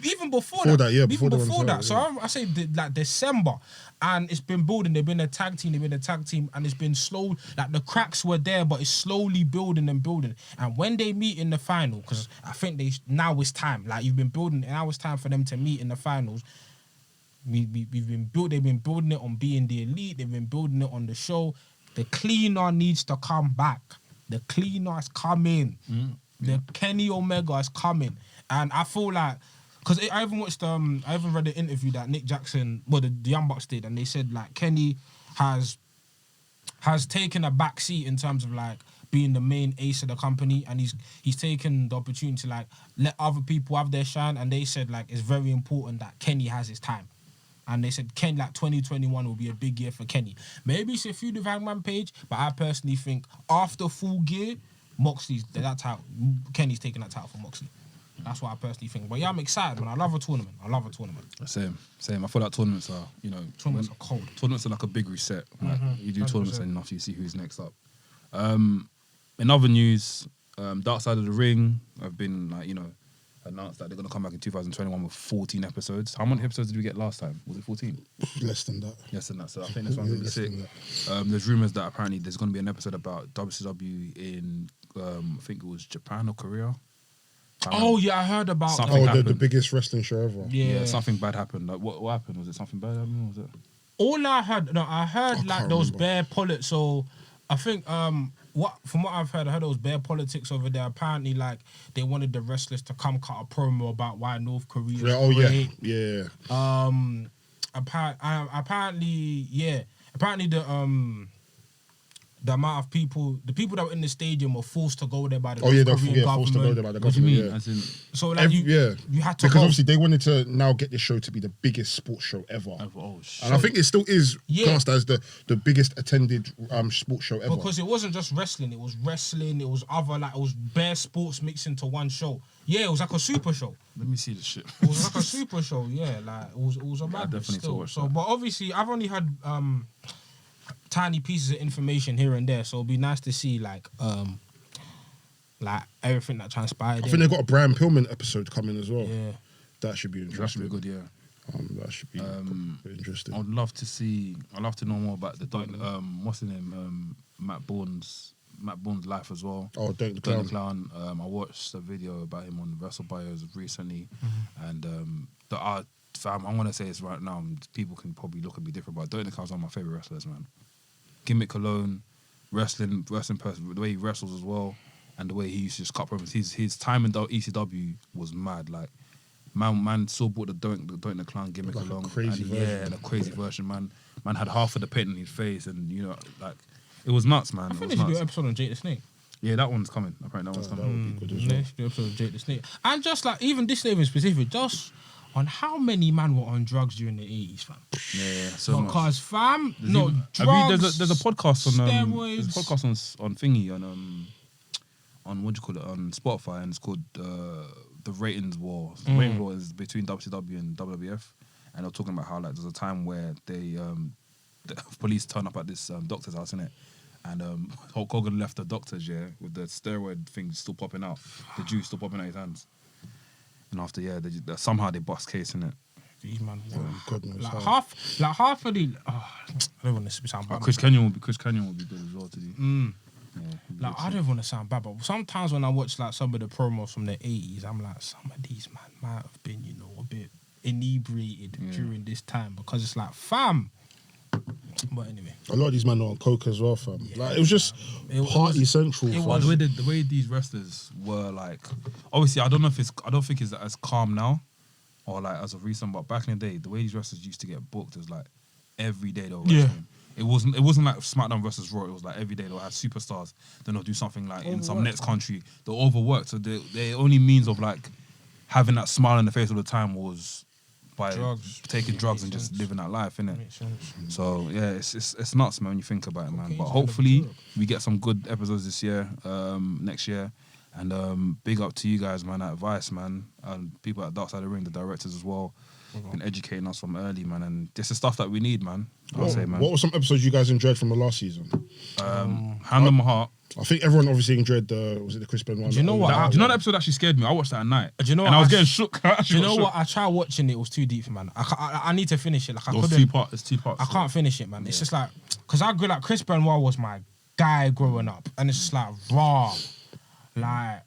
even before Before that. that, yeah, Even before they won before the that. title, So I say like December, and it's been building. They've been a tag team. And it's been slow. Like the cracks were there, but it's slowly building and building. And when they meet in the final, because I think now it's time. Like you've been building, and now it's time for them to meet in the finals. They've been building it on being the elite. They've been building it on the show. The cleaner needs to come back. The cleaner is coming. The Kenny Omega is coming, and I feel like, because I even watched I even read an interview that Nick Jackson, the Young Bucks did, and they said like Kenny has taken a back seat in terms of like being the main ace of the company, and he's taken the opportunity to like let other people have their shine, and they said like it's very important that Kenny has his time. And they said 2021 will be a big year for Kenny. Maybe it's a feud with Hangman Page, but I personally think after Full Gear, Kenny's taking that title for Moxley. That's what I personally think. But yeah, I'm excited, man. I love a tournament. Same. I feel like tournaments are, Tournaments are cold. Tournaments are like a big reset. Like, you do tournaments enough, you see who's next up. In other news, Dark Side of the Ring have been announced that they're going to come back in 2021 with 14 episodes. How many episodes did we get last time? Was it 14? Less than that. So I think this one's going to be sick. There's rumours that apparently there's going to be an episode about WCW in, I think it was Japan or Korea. Oh yeah, I heard about something that. The biggest wrestling show ever. Yeah, something bad happened. Like what happened? Was it something bad happened? Was it? All I heard like those bare politics. So I think from what I've heard, I heard those bare politics over there. Apparently, like they wanted the wrestlers to come cut a promo about why North Korea. Yeah. Apparently the amount of people, the people that were in the stadium were forced to go there by the Korean government. Forced to go there by the government. What do you mean? Yeah. As in, so like you had to because go. obviously they wanted to now get this show to be the biggest sports show ever. oh shit! And I think it still is classed as the biggest attended sports show ever. Because it wasn't just wrestling; it was wrestling. It was other it was bare sports mixed into one show. Yeah, it was like a super show. Let me see the shit. It was like a super show. Yeah, like it was a I madness definitely still. watch So, that. but obviously, I've only had tiny pieces of information here and there. So it'd be nice to see like everything that transpired. I think they've got a Brian Pillman episode coming as well. Yeah. That should be That's interesting. really good, yeah. That should be interesting. I'd love to know more about the what's his name, Matt Bourne's life as well. Oh, Don't the Don't Clown. the Clown. I watched a video about him on WrestleBios recently, and the art. Fam, I'm gonna say this right now. People can probably look at me different, but Don't the Clown's one of my favorite wrestlers, man. gimmick alone, wrestling person, the way he wrestles as well, and the way he used to just cut promos. His time in ECW was mad. Like, man still brought the Doink the Clown gimmick Like a along. crazy version. Yeah, and a crazy version, man. Man had half of the paint in his face, and you know, like, it was nuts, man. I think It they was should do an nuts. episode on Jake the Snake. Yeah, that one's coming. Apparently, that one's That coming. would be good as They well. should do an episode of Jake the Snake. And just like, even this name in specific, just on how many man were on drugs during the 80s, fam. Yeah, so much. Because, fam, There's no, even- drugs, there's a podcast on steroids. there's a podcast on thingy on what do you call it, on Spotify, and it's called the Ratings War. The Rating War is between WCW and WWF, and they're talking about how like there's a time where the police turn up at this doctor's house, innit? And Hulk Hogan left the doctors, with the steroid thing still popping out, the juice still popping out his hands. And after, somehow they bust case, innit? These man, Goodness, like half of the. I don't want to sound bad. Chris Kenyon would be good as well to do. Yeah, he'd be Like, good I too. don't want to sound bad, but sometimes when I watch like some of the promos from the 80s, I'm like, some of these man might have been, you know, a bit inebriated during this time, because it's like, fam. But anyway, A lot of these men are on coke as well, fam. Like, it was just party central. it fam. was. The way these wrestlers were, like, obviously I don't think it's as calm now, or like as of recent, but back in the day, the way these wrestlers used to get booked was like every day they were wrestling. It wasn't like SmackDown versus Raw. It was like every day they'll have superstars. Then they'll do something like in some next country. They'll overwork. So the only means of like having that smile on the face all the time was by taking drugs and just living that life, innit? Makes sense. So yeah, it's nuts, man, when you think about it, man. Okay, But so hopefully we get some good episodes this year, next year. And big up to you guys, man, at Vice, man, and people at Dark Side of the Ring, the directors as well, been educating us from early, man. And this is stuff that we need, man. I'll say, man. What were some episodes you guys enjoyed from the last season? Hand on my heart. I think everyone obviously enjoyed was it the Chris Benoit? Do you know what? Do you know that episode actually scared me? I watched that at night. Do you know and what? I was getting shook. Do you know what? I tried watching it. It was too deep, man. I need to finish it. Like, I It was couldn't. It's 2 parts. I can't finish it, man. It's just like, because I grew like Chris Benoit was my guy growing up, and it's just like raw, like.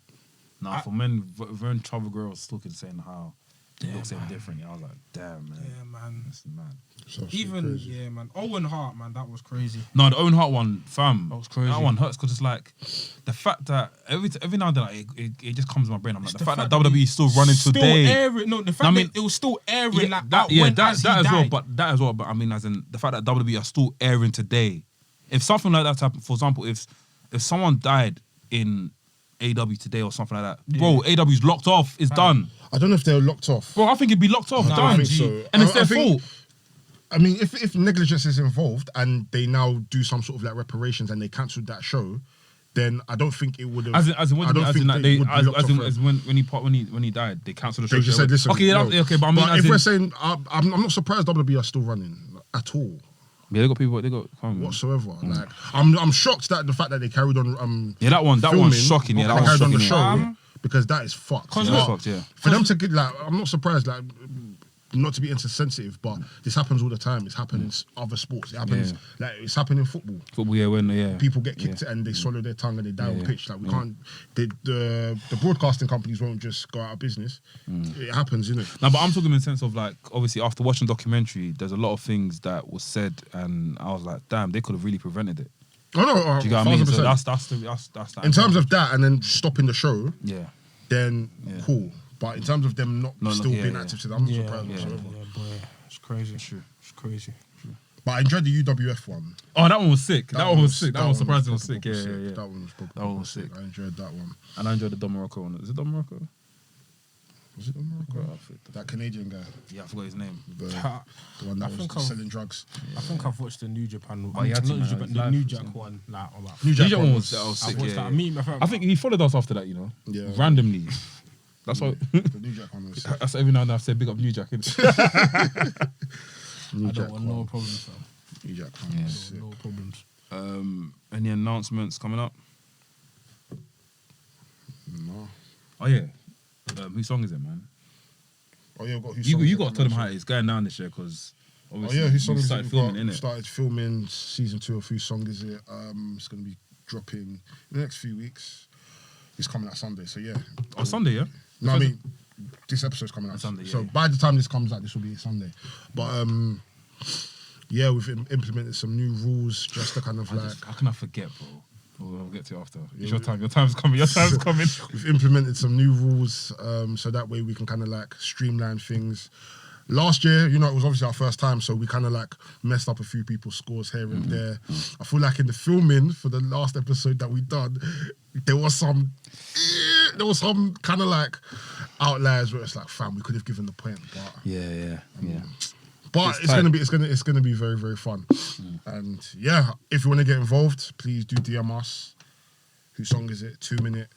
Nah, for men, Vern Travel Girl was talking, saying how it looks so different. I was like, damn, man. Yeah, man. That's mad. So Even crazy. yeah, man. Owen Hart, man, that was crazy. No, the Owen Hart one, fam. That was crazy. That one hurts because it's like the fact that every now and then like, it just comes to my brain. I'm like, It's the fact that WWE is still running today. Airing, no, the fact I mean, that it was still airing like that as well. he died. But I mean, as in the fact that WWE are still airing today. If something like that happened, for example, if someone died in AW today or something like that, bro, AW's locked off. It's done, I don't know if they were locked off. bro. I think it'd be locked off, I done, don't think so. and it's I their think- fault. I mean, if negligence is involved and they now do some sort of like reparations and they cancelled that show, then I don't think it would have. As in, what do you mean? As in, like, when he died, they cancelled the show. They just said, "Listen, okay, no." okay, but I mean, if we're saying, I'm not surprised WWE are still running at all yeah, they got people, whatsoever. Like, I'm shocked that the fact that they carried on. Yeah, that one's filming, shocking. Yeah, that they one's carried on the shocking. show because that is fucked. Cause Yeah, what? fucked, yeah. For them to get like, I'm not surprised. Like, not to be insensitive, but this happens all the time. It's happened in other sports. It happens like it's happened in football. Football, yeah, People get kicked and they swallow their tongue and they die on pitch. Like we can't. The broadcasting companies won't just go out of business. It happens, isn't it? No, but I'm talking in the sense of like, obviously, after watching the documentary, there's a lot of things that was said, and I was like, damn, they could have really prevented it. Oh no, Do you get what I mean? So 1000%. that's that. In terms of that, and then stopping the show, yeah, then cool. But in terms of them not still being yeah. active today, I'm not Yeah, surprised yeah, whatsoever. boy, it's crazy. true. It's crazy. But I enjoyed the UWF one. Oh, that one was sick. That one was sick. That one was surprisingly sick. proper Yeah. That one was proper That one was sick. I enjoyed that one. And I enjoyed the Don Morocco one. Is it Don Morocco? Was it Morocco? That Canadian guy, Yeah, I forgot his name. the I one that think was I've- selling drugs. think I've watched the New Japan one. Oh, you had to, Not New man. Japan, It's the live. New Jack one. Like, I'm like, New Jack That one one was was I sick. watched Yeah. that. Me and my friend. I think he followed us after that, you know. Yeah. Randomly. That's why. The New Jack one was sick. That's every now and then I say big up New Jack. innit? New I Jack don't want no one. problems, fam. New Jack one was sick. No problems. Any announcements coming up? No. Oh yeah. Whose song is it, man? Oh yeah, we've got whose You song is you it got to tell them coming how out? it's going down this year because Oh obviously yeah, whose song we is started it? filming, We've got- innit? started filming season 2 of whose song is it? It's gonna be dropping in the next few weeks. It's coming out Sunday, so yeah. Oh, Sunday, yeah. No, I mean this episode's coming out Sunday, So yeah. by the time this comes out, this will be Sunday. But yeah, we've implemented some new rules just to kind of how can I forget, bro? We'll get to it after. It's your time. Your time's coming. Your time's coming. We've implemented some new rules, so that way we can kind of like streamline things. Last year, you know, it was obviously our first time, so we kind of like messed up a few people's scores here and there. I feel like in the filming for the last episode that we done, there was some kind of like outliers where it's like, fam, we could have given the point, but Yeah. But it's gonna be very, very fun. And yeah, if you want to get involved, please do DM us. Whose song is it? 2-minute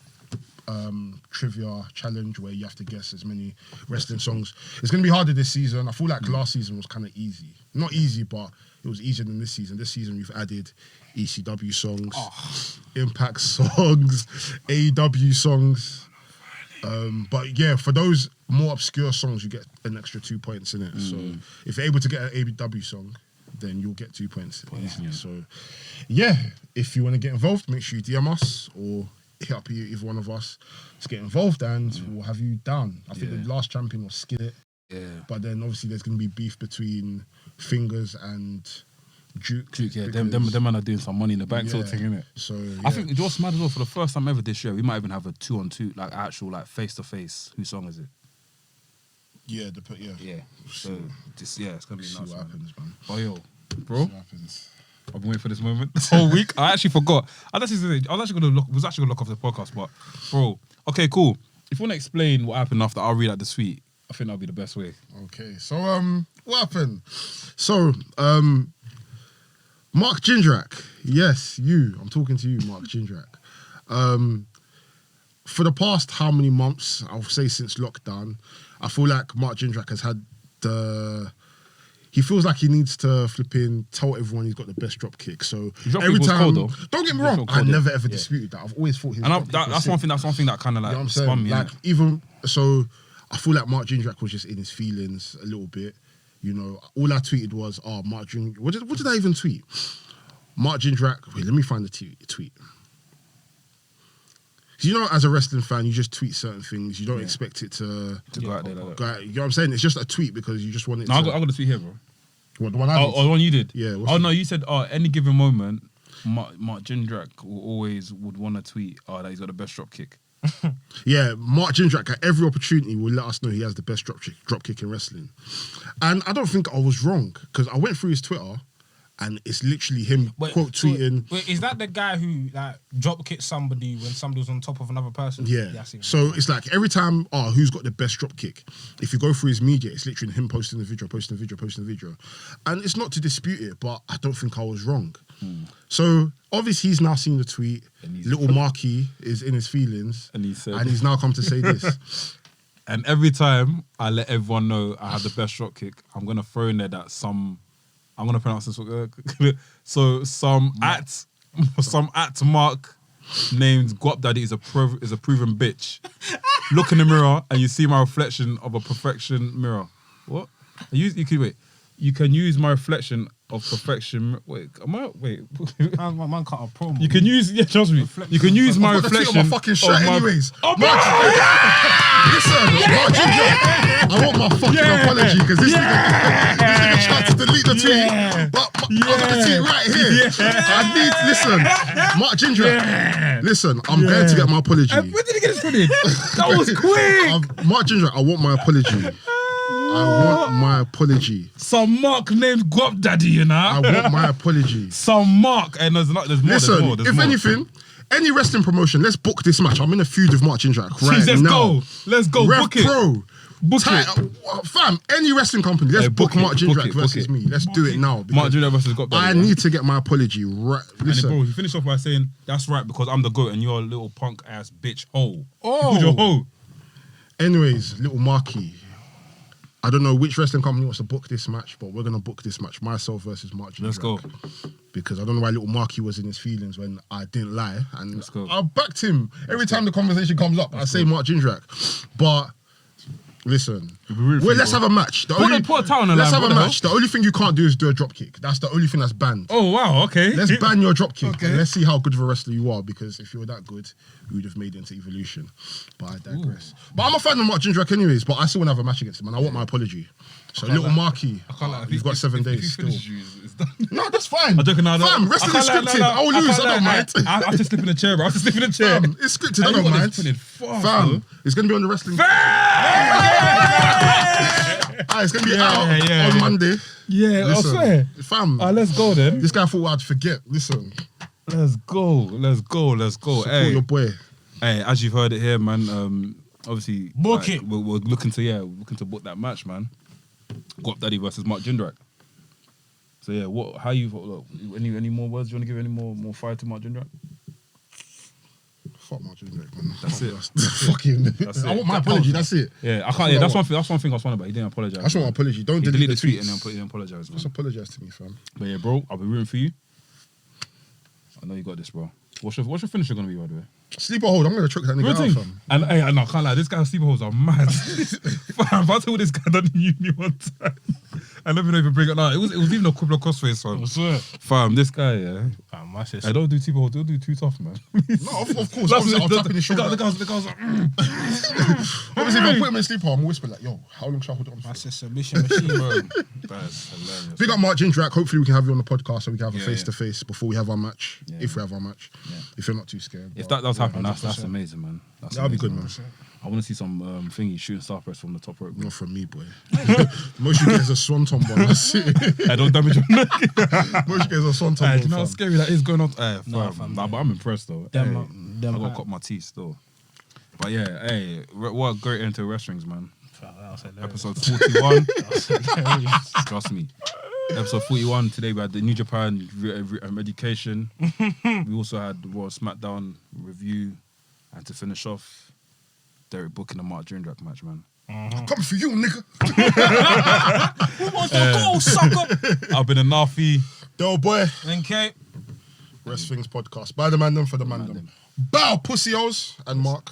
trivia challenge where you have to guess as many wrestling songs. It's gonna be harder this season. I feel like last season was kind of easy. Not easy, but it was easier than this season. This season we've added ECW songs, Impact songs, AEW songs. But yeah, for those more obscure songs, you get an extra 2 points in it. So if you're able to get an AEW song, then you'll get 2 points easily. So yeah, if you want to get involved, make sure you DM us or hit up either one of us to get involved, and we'll have you down. I think the last champion was Skillet. Yeah. But then obviously there's going to be beef between Fingers and Duke. Yeah, them man are doing some money in the bank sort of thing, innit? So I think what's mad as well, for the first time ever this year, we might even have a 2-on-2, like actual, like face to face. Whose song is it? Yeah, So it's gonna be nuts. What happens, man? Oh yo, bro. I've been waiting for this moment this whole week. I actually forgot. was actually gonna look off the podcast, but bro, okay, cool. If you want to explain what happened after, I'll read out the tweet. I think that'll be the best way. Okay, so what happened? So Mark Jindrak, yes, I'm talking to you, Mark Jindrak. For the past how many months, I'll say since lockdown, I feel like Mark Jindrak has had he feels like he needs to tell everyone he's got the best drop kick. So every time, cold, though. Don't get me wrong, I never ever disputed that. I've always thought that's one thing that kind of like, you know spun me. Like even so, I feel like Mark Jindrak was just in his feelings a little bit. You know, all I tweeted was, Mark Jindrak. What did I even tweet? Mark Jindrak. Wait, let me find the tweet. You know, as a wrestling fan, you just tweet certain things. You don't expect it to go out there like that. You know what I'm saying? It's just a tweet because you just want it to... I got a tweet here, bro. What, the one I did? Oh, the one you did? Yeah. No, you said, any given moment, Mark Jindrak would want to tweet that he's got the best drop kick. Yeah, Mark Jindrak at every opportunity will let us know he has the best drop kick in wrestling. And I don't think I was wrong, because I went through his Twitter and it's literally him quote tweeting. Wait, is that the guy who like drop kicked somebody when somebody was on top of another person? Yeah. So it's like every time, who's got the best drop kick? If you go through his media, it's literally him posting the video. And it's not to dispute it, but I don't think I was wrong. So obviously he's now seen the tweet. Little Marky is in his feelings. And he's now come to say this. And every time I let everyone know I have the best drop kick, I'm going to throw in there that I'm gonna pronounce this. So some at Mark named Guapdaddy is a proven bitch. Look in the mirror and you see my reflection of a perfection mirror. What? You can use my reflection of perfection. Wait. Man cut a promo. You can use trust me. You can use my reflection. On my fucking shirt, anyways. Listen, Mark Jindrak, I want my fucking apology because this nigga tried to delete the tweet. But I got the tweet right here. I need, listen, Mark Jindrak, listen, I'm going to get my apology. Where did he get this footage? That was quick. Mark Jindrak, I want my apology. I want my apology. Some Mark named Guapdaddy, you know? I want my apology. Some Mark, and there's more. Listen, if anything, any wrestling promotion, let's book this match. I'm in a feud with Mark Jindrak right now. Let's go. Rev Book it. Pro. Book it. Fam, any wrestling company, let's book Mark Jindrak versus me. Let's do it now. Mark Jindrak versus Guapdaddy. I need to get my apology right. Listen. And bro, he finished off by saying, that's right, because I'm the GOAT and you're a little punk ass bitch hoe. Oh. Who's your hoe? Anyways, little Marky. I don't know which wrestling company wants to book this match, but we're going to book this match. Myself versus Mark Jindrak. Let's go. Because I don't know why little Marky was in his feelings when I didn't lie. And Let's go. I backed him. Every time the conversation comes up, I say Mark Jindrak. But Listen, really well, let's have a match. Put a towel on the Let's line, have a what the match. The only thing you can't do is do a drop kick. That's the only thing that's banned. Oh wow, okay. Let's ban your drop kick. Okay. And let's see how good of a wrestler you are. Because if you were that good, we would have made it into Evolution. But I digress. But I'm a fan of Mark Jindrak anyways. But I still want to have a match against him, and I want my apology. So little Marky, you've got 7 days still. It's done. No, that's fine. I'm joking now. Fam, wrestling is scripted. I will lose. I don't mind. I have to slip in the chair, bro. I have to slip in the chair. Fam, it's scripted. I don't mind. Fam, it's gonna be on the wrestling. It's gonna be out on Monday. Yeah, Listen, I swear. Fam, Let's go then. this guy thought I'd forget. Listen, Let's go. support Hey, your boy. hey, as you've heard it here, man. Obviously, Book it. We're looking to book that match, man. Guapdaddy versus Mark Jindrak. So yeah, how you look? Any more words? Do you want to give any more fire to Mark Jindrak? Fuck Mark Jindrak, man. That's it. Fuck him. That's I it. want my apology. That's it. Yeah, I can't. Yeah, that's one thing. That's one thing I was wondering about. He didn't apologize. I just want my apology. Don't He delete deleted the tweet and tweets. then he didn't apologize, man. Just apologize to me, fam. But yeah, bro, I'll be rooting for you. I know you got this, bro. What's your finisher gonna be, by the way? Sleeper hold. I'm gonna choke that nigga out, fam. And hey, I can't lie. This guy's sleeper holes are mad. Fam, I told this guy done in uni one time. I never even bring it out. It was even a couple of crossface, fam. I swear. Fam, this guy, yeah. My sister. I don't do sleeper holes. Don't do too tough, man. No, of course. Obviously, I'll tap in his shoulder. The guy's like, Obviously, if I put him in sleeper, I'm whispering like, yo, how long shall I hold it on My for? sister, mission machine, bro. that's hilarious. Big up Mark Jindrak. Hopefully, we can have you on the podcast so we can have a Yeah, face-to-face before we have our match. Yeah. If we have our match. Yeah. If you're not too scared. If but that does happen, that's 100%. amazing, man. That'll be good, man. I want to see some thingy shooting star press from the top rope. Not from me, boy. Most you get is a swanton bomb. That's it. I don't damage your neck. Most you get is a swanton Do bomb. you know how fam. scary that is going on? No, Fam, fam, but I'm impressed though. Them, Hey, them I got hype. to cut my teeth still. But yeah, hey, what a great end to WRESTHINGS, man. Episode 41. Trust me. Episode 41. Today we had the New Japan education. We also had the Raw SmackDown review, and to finish off, Derek booking a Mark Jindrak match, man. Coming for you, nigga. Who wants to go, sucker? I've been a Nafi. Yo, boy. Okay. WRESTHINGS podcast. By the Mandem for the Mandem. Bow, pussy-os. And Mark.